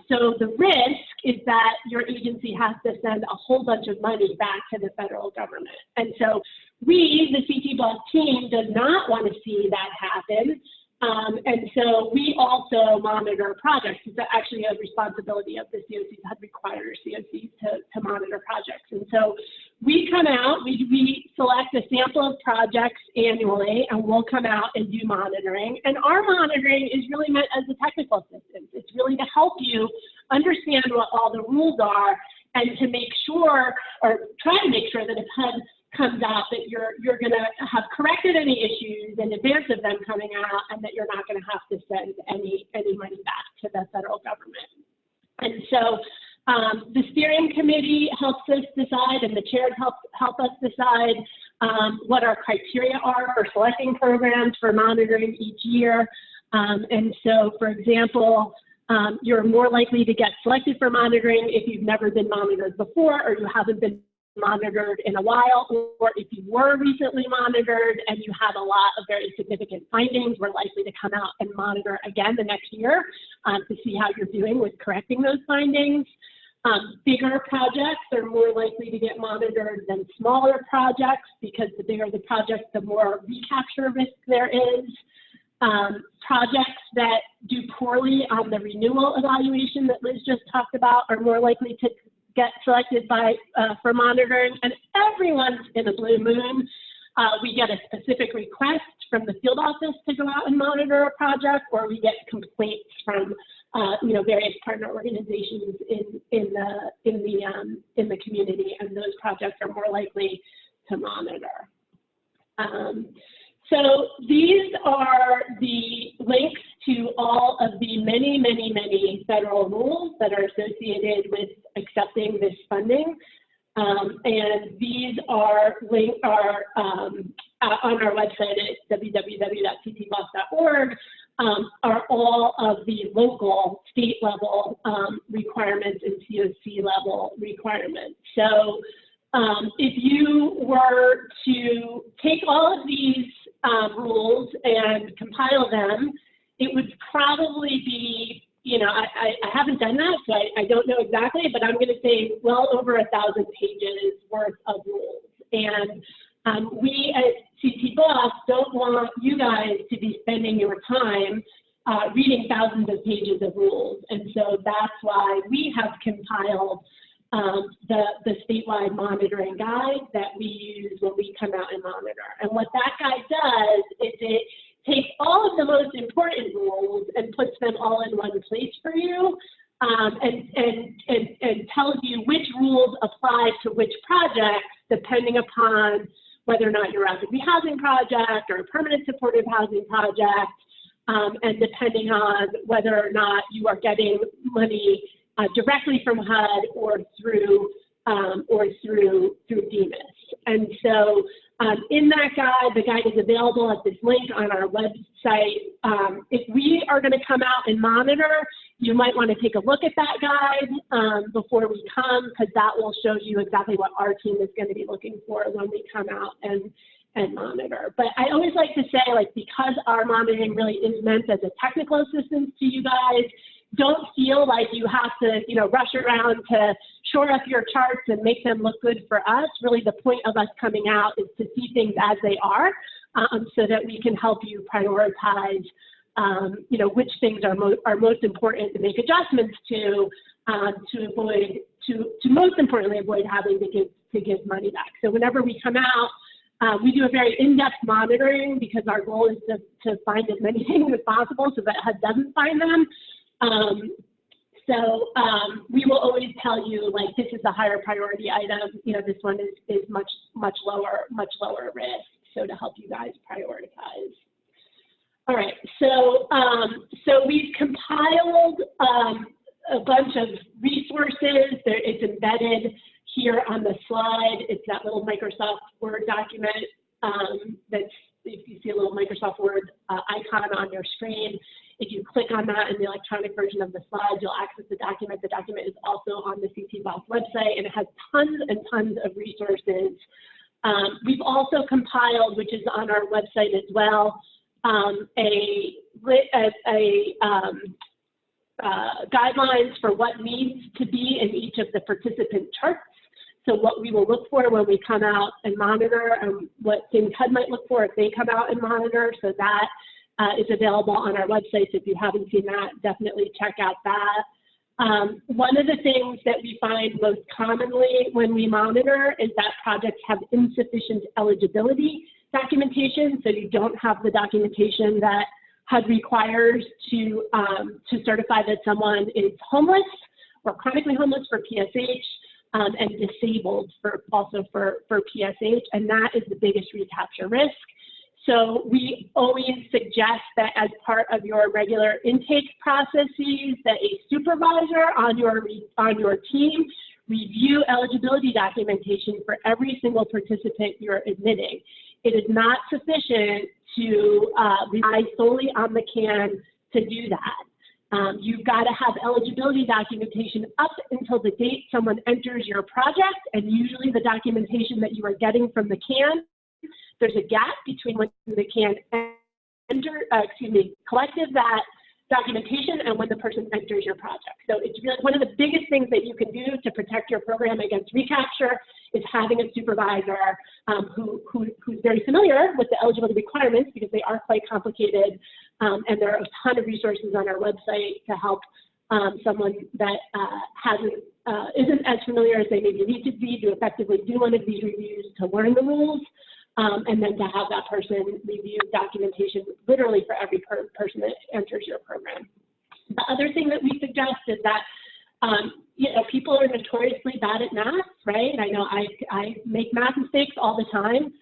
So the risk is that your agency has to send a whole bunch of money back to the federal government. And so we, the CT Boss team, does not want to see that happen. And so we also monitor projects. It's actually a responsibility of the COCs, that require COCs to monitor projects. And so we come out, we select a sample of projects annually, and we'll come out and do monitoring. And our monitoring is really meant as a technical assistance. It's really to help you understand what all the rules are and to make sure, or try to make sure that if HUD comes out, that you're going to have corrected any issues in advance of them coming out, and that you're not going to have to send any money back to the federal government. And so the steering committee helps us decide, and the chairs help us decide what our criteria are for selecting programs for monitoring each year. And so, for example, you're more likely to get selected for monitoring if you've never been monitored before, or you haven't been monitored in a while, or if you were recently monitored and you had a lot of very significant findings, we're likely to come out and monitor again the next year to see how you're doing with correcting those findings. Bigger projects are more likely to get monitored than smaller projects, because the bigger the project, the more recapture risk there is. Projects that do poorly on the renewal evaluation that Liz just talked about are more likely to get selected for monitoring. And every once in a blue moon, we get a specific request from the field office to go out and monitor a project, or we get complaints from various partner organizations in the community, and those projects are more likely to monitor. So these are the links to all of the many, many, many federal rules that are associated with accepting this funding. And these are on our website at www.ctboss.org, are all of the local, state level requirements and COC level requirements. So if you were to take all of these rules and compile them, it would probably be, I haven't done that, so I don't know exactly, but I'm going to say well over 1,000 pages worth of rules. And we at CT Boss don't want you guys to be spending your time reading thousands of pages of rules. And so that's why we have compiled the statewide monitoring guide that we use when we come out and monitor. And what that guide does is it takes all of the most important rules and puts them all in one place for you, and tells you which rules apply to which projects, depending upon whether or not you're a rapid rehousing project or a permanent supportive housing project, and depending on whether or not you are getting money directly from HUD or through DEMIS. And so in that guide, the guide is available at this link on our website. If we are going to come out and monitor, you might want to take a look at that guide before we come, because that will show you exactly what our team is going to be looking for when we come out and monitor. But I always like to say, because our monitoring really is meant as a technical assistance to you guys, don't feel like you have to, rush around to shore up your charts and make them look good for us. Really, the point of us coming out is to see things as they are, so that we can help you prioritize, which things are most important to make adjustments to most importantly avoid having to give money back. So whenever we come out, we do a very in-depth monitoring, because our goal is to find as many things as possible so that HUD doesn't find them. We will always tell you, this is the higher priority item. This one is much lower risk. So to help you guys prioritize. All right. So we've compiled a bunch of resources. It's embedded here on the slide. It's that little Microsoft Word document that's, if you see a little Microsoft Word icon on your screen, if you click on that in the electronic version of the slides, you'll access the document. The document is also on the CT Boss website, and it has tons and tons of resources We've also compiled, which is on our website as well, guidelines for what needs to be in each of the participant charts. So what we will look for when we come out and monitor, and what things HUD might look for if they come out and monitor. So that is available on our website. So if you haven't seen that, definitely check out that. One of the things that we find most commonly when we monitor is that projects have insufficient eligibility documentation. So you don't have the documentation that HUD requires to certify that someone is homeless or chronically homeless for PSH, and disabled also for PSH, and that is the biggest recapture risk. So we always suggest that as part of your regular intake processes, that a supervisor on your team review eligibility documentation for every single participant you're admitting. It is not sufficient to rely solely on the CAN to do that. You've got to have eligibility documentation up until the date someone enters your project, and usually the documentation that you are getting from the CAN, there's a gap between when the CAN collected that documentation and when the person enters your project. So it's really one of the biggest things that you can do to protect your program against recapture is having a supervisor who's very familiar with the eligibility requirements, because they are quite complicated, and there are a ton of resources on our website to help someone that isn't as familiar as they maybe need to be to effectively do one of these reviews, to learn the rules, and then to have that person review documentation literally for every person that enters your program. The other thing that we suggest is that people are notoriously bad at math, right? I know I make math mistakes all the time.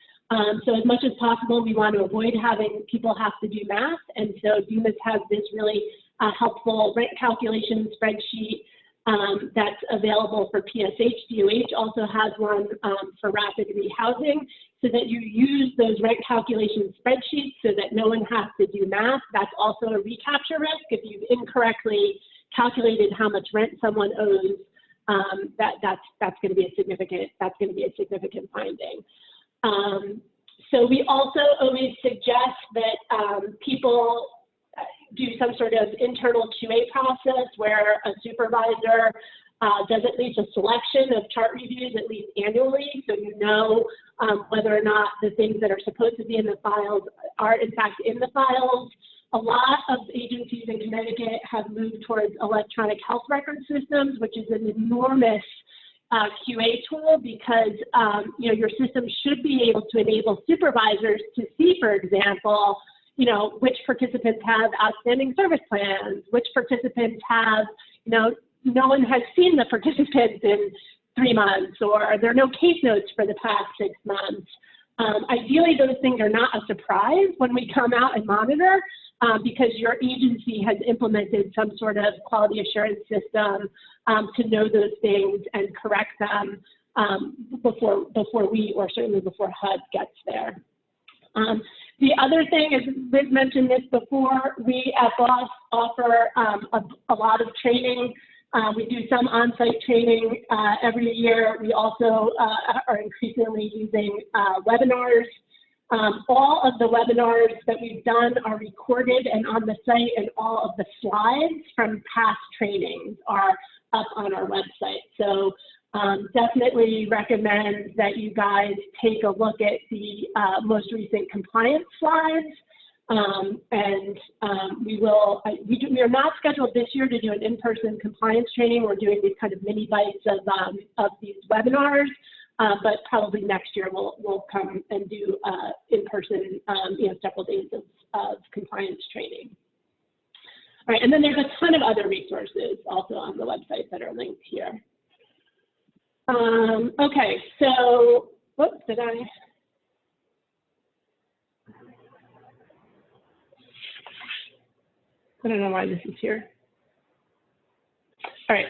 So as much as possible, we want to avoid having people have to do math. And so DUMAS has this really helpful rent calculation spreadsheet that's available for PSH. DOH also has one for rapid rehousing, so that you use those rent calculation spreadsheets so that no one has to do math. That's also a recapture risk. If you've incorrectly calculated how much rent someone owes, that's going to be a significant finding. So we also always suggest that people do some sort of internal QA process where a supervisor does at least a selection of chart reviews at least annually, so you know whether or not the things that are supposed to be in the files are in fact in the files. A lot of agencies in Connecticut have moved towards electronic health record systems, which is an enormous QA tool, because your system should be able to enable supervisors to see, for example, which participants have outstanding service plans, which participants have, no one has seen the participants in 3 months, or there are no case notes for the past 6 months. Ideally, those things are not a surprise when we come out and monitor, because your agency has implemented some sort of quality assurance system to know those things and correct them before we, or certainly before HUD gets there. The other thing is, Liz mentioned this before, we at BOSS offer a lot of training. We do some on-site training every year. We also are increasingly using webinars. All of the webinars that we've done are recorded and on the site, and all of the slides from past trainings are up on our website. So definitely recommend that you guys take a look at the most recent compliance slides. We are not scheduled this year to do an in-person compliance training. We're doing these kind of mini bites of these webinars, but probably next year we'll come and do in-person, several days of compliance training. All right, and then there's a ton of other resources also on the website that are linked here. Okay, so, whoops, I don't know why this is here. All right.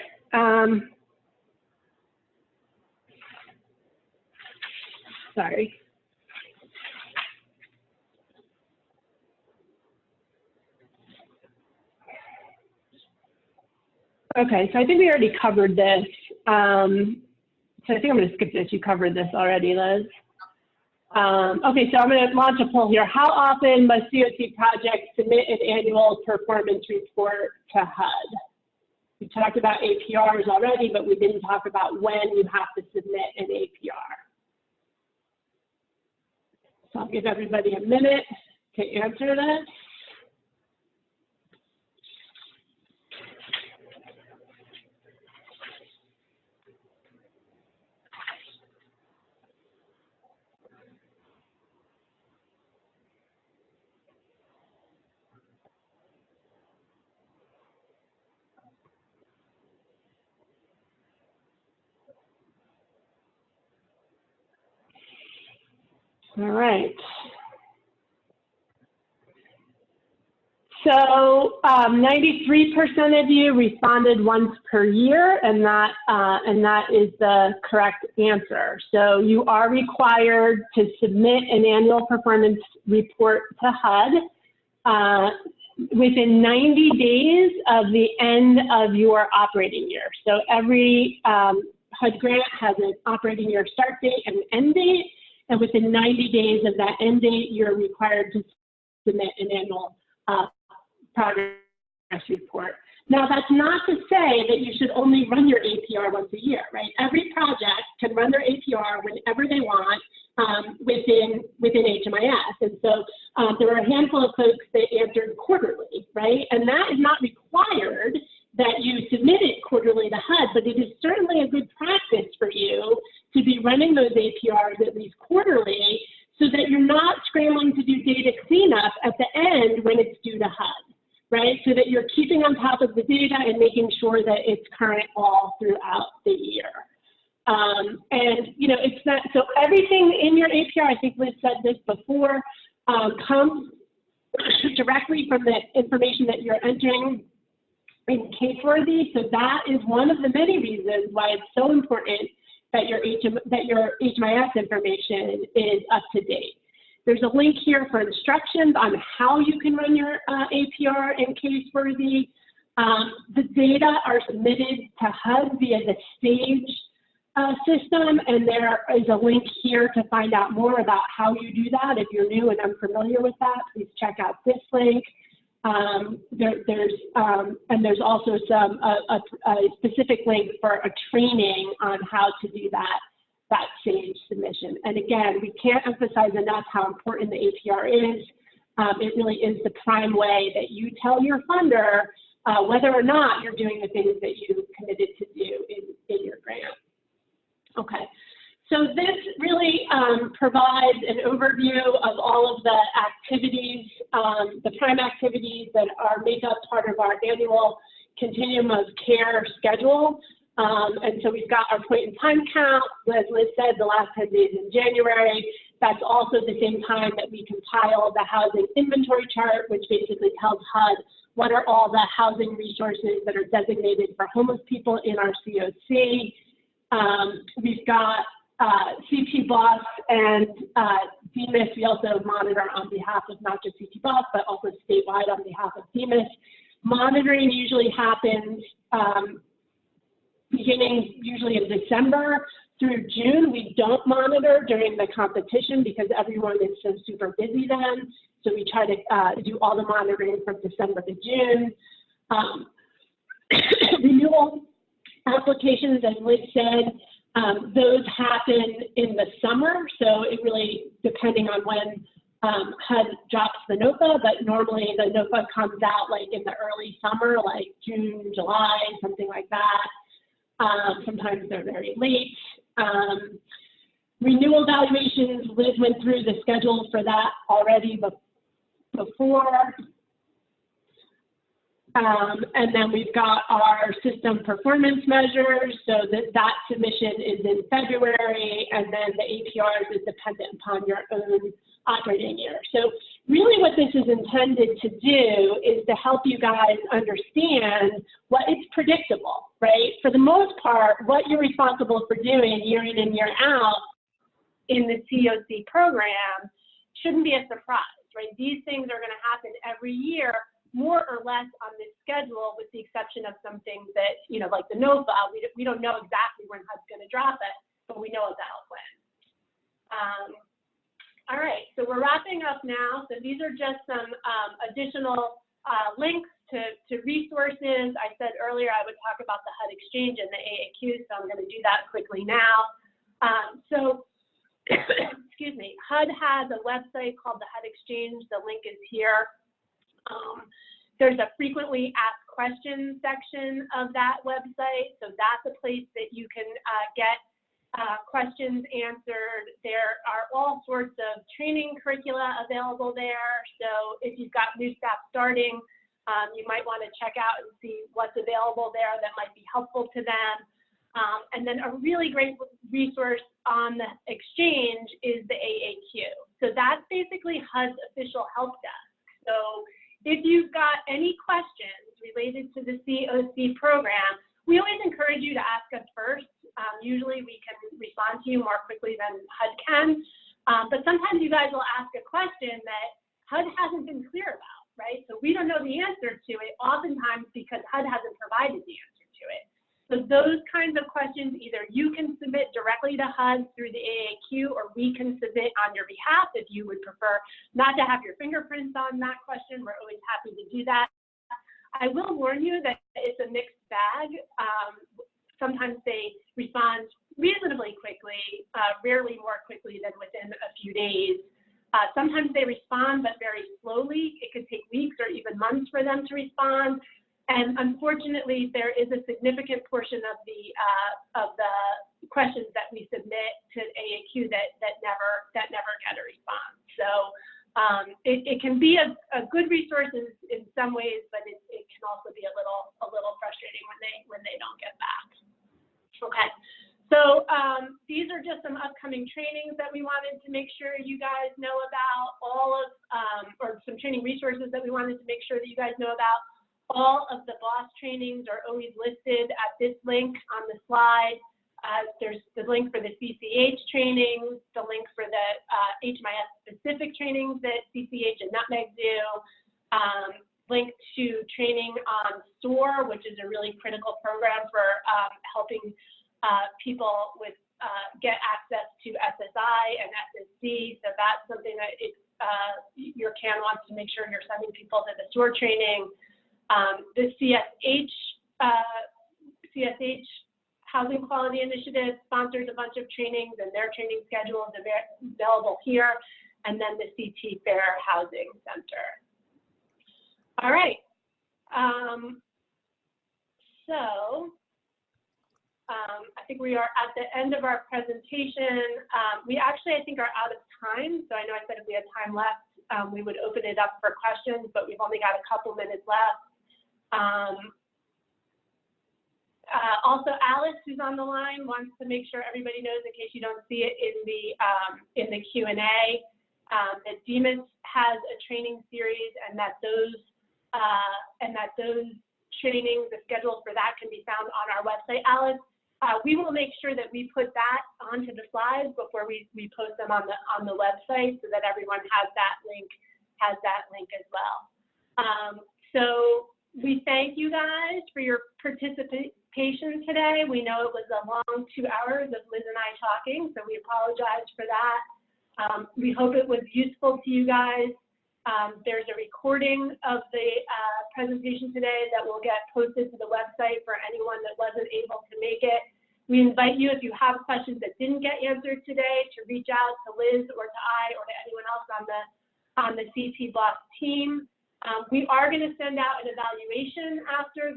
Sorry. Okay, so I think we already covered this. So I think I'm going to skip this. You covered this already, Liz. Okay, so I'm going to launch a poll here. How often must CoC projects submit an annual performance report to HUD? We talked about APRs already, but we didn't talk about when you have to submit an APR. So I'll give everybody a minute to answer this. All right. So 93% of you responded once per year, and that is the correct answer. So you are required to submit an annual performance report to HUD within 90 days of the end of your operating year. So every HUD grant has an operating year start date and end date, and within 90 days of that end date, you're required to submit an annual progress report. Now, that's not to say that you should only run your APR once a year, right? Every project can run their APR whenever they want within HMIS. And so there were a handful of folks that answered quarterly, right? And that is not required that you submit it quarterly to HUD, but it is certainly a good practice for you to be running those APRs at least quarterly so that you're not scrambling to do data cleanup at the end when it's due to HUD, right? So that you're keeping on top of the data and making sure that it's current all throughout the year. And, you know, it's not, so everything in your APR, I think Liz said this before, comes directly from the information that you're entering in Caseworthy. So that is one of the many reasons why it's so important that your HMIS information is up to date. There's a link here for instructions on how you can run your APR in Caseworthy. The data are submitted to HUD via the STAGE system, and there is a link here to find out more about how you do that. If you're new and unfamiliar with that, please check out this link. There's also a specific link for a training on how to do that STAGE submission. And again, we can't emphasize enough how important the APR is. It really is the prime way that you tell your funder whether or not you're doing the things that you committed to do in your grant. Okay, so this really provides an overview of all of the activities, the prime activities that make up part of our annual Continuum of Care schedule. And so we've got our point in time count. As Liz said, the last 10 days in January. That's also the same time that we compile the housing inventory chart, which basically tells HUD what are all the housing resources that are designated for homeless people in our CoC. We've got CT BOSS and DMIS. We also monitor on behalf of not just CT BOSS, but also statewide on behalf of DMIS. Monitoring usually happens beginning usually in December through June. We don't monitor during the competition because everyone is so super busy then. So we try to do all the monitoring from December to June. Renewal applications, as Liz said, those happen in the summer. So it really, depending on when HUD drops the NOFA, but normally the NOFA comes out like in the early summer, like June, July, something like that. Sometimes they're very late. Renewal valuations, Liz went through the schedule for that already before. And then we've got our system performance measures, so that submission is in February, and then the APRs is dependent upon your own operating year. So really what this is intended to do is to help you guys understand what it's predictable, right? For the most part, what you're responsible for doing year in and year out in the CoC program shouldn't be a surprise, right? These things are gonna happen every year, more or less on this schedule, with the exception of some things that, you know, like the NOFA, we don't know exactly when HUD's gonna drop it, but we know about when. right, so we're wrapping up now. So these are just some additional links to resources. I said earlier I would talk about the HUD Exchange and the AAQ, so I'm going to do that quickly now. Excuse me, HUD has a website called the HUD Exchange. The link is here. There's a frequently asked questions section of that website, so that's a place that you can get questions answered. There are all sorts of training curricula available there. So if you've got new staff starting, you might want to check out and see what's available there that might be helpful to them. And then a really great resource on the Exchange is the AAQ. So that's basically HUD's official help desk. So if you've got any questions related to the CoC program, we always encourage you to ask us first. Usually we can respond to you more quickly than HUD can, but sometimes you guys will ask a question that HUD hasn't been clear about, right? So we don't know the answer to it, oftentimes because HUD hasn't provided the answer to it. So those kinds of questions, either you can submit directly to HUD through the AAQ, or we can submit on your behalf if you would prefer not to have your fingerprints on that question. We're always happy to do that. I will warn you that it's a mixed bag. Sometimes they respond reasonably quickly, rarely more quickly than within a few days. Sometimes they respond, but very slowly. It could take weeks or even months for them to respond. And unfortunately, there is a significant portion of the questions that we submit to AAQ that never get a response. So it can be a good resource in some ways, but it can also be a little frustrating when they don't get back. Okay, so these are just some upcoming trainings that we wanted to make sure you guys know about. Or some training resources that we wanted to make sure that you guys know about. All of the BOSS trainings are always listed at this link on the slide. There's the link for the CCH trainings, the link for the HMIS specific trainings that CCH and Nutmeg do, link to training on SOAR, which is a really critical program for helping people with get access to SSI and SSC. So that's something that your CAN wants to make sure you're sending people to the SOAR training. The CSH Housing Quality Initiative sponsors a bunch of trainings, and their training schedule is available here, and then the CT Fair Housing Center. All right. I think we are at the end of our presentation. We actually, I think, are out of time. So I know I said if we had time left, we would open it up for questions, but we've only got a couple minutes left. Also, Alice, who's on the line, wants to make sure everybody knows, in case you don't see it in the Q&A, that DEMIS has a training series, and that those trainings, the schedule for that, can be found on our website. Alice, we will make sure that we put that onto the slides before we post them on the website, so that everyone has that link as well. So we thank you guys for your participation today. We know it was a long 2 hours of Liz and I talking, so we apologize for that. We hope it was useful to you guys. There's a recording of the presentation today that will get posted to the website for anyone that wasn't able to make it. We invite you, if you have questions that didn't get answered today, to reach out to Liz or to I or to anyone else on the CT Block team. We are going to send out an evaluation after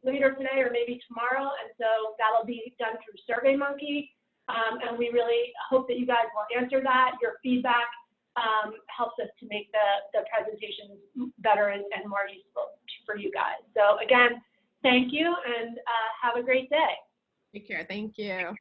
later today or maybe tomorrow, and so that'll be done through SurveyMonkey, and we really hope that you guys will answer that. Your feedback helps us to make the presentations better and more useful for you guys. So again, thank you, and have a great day. Take care. Thank you.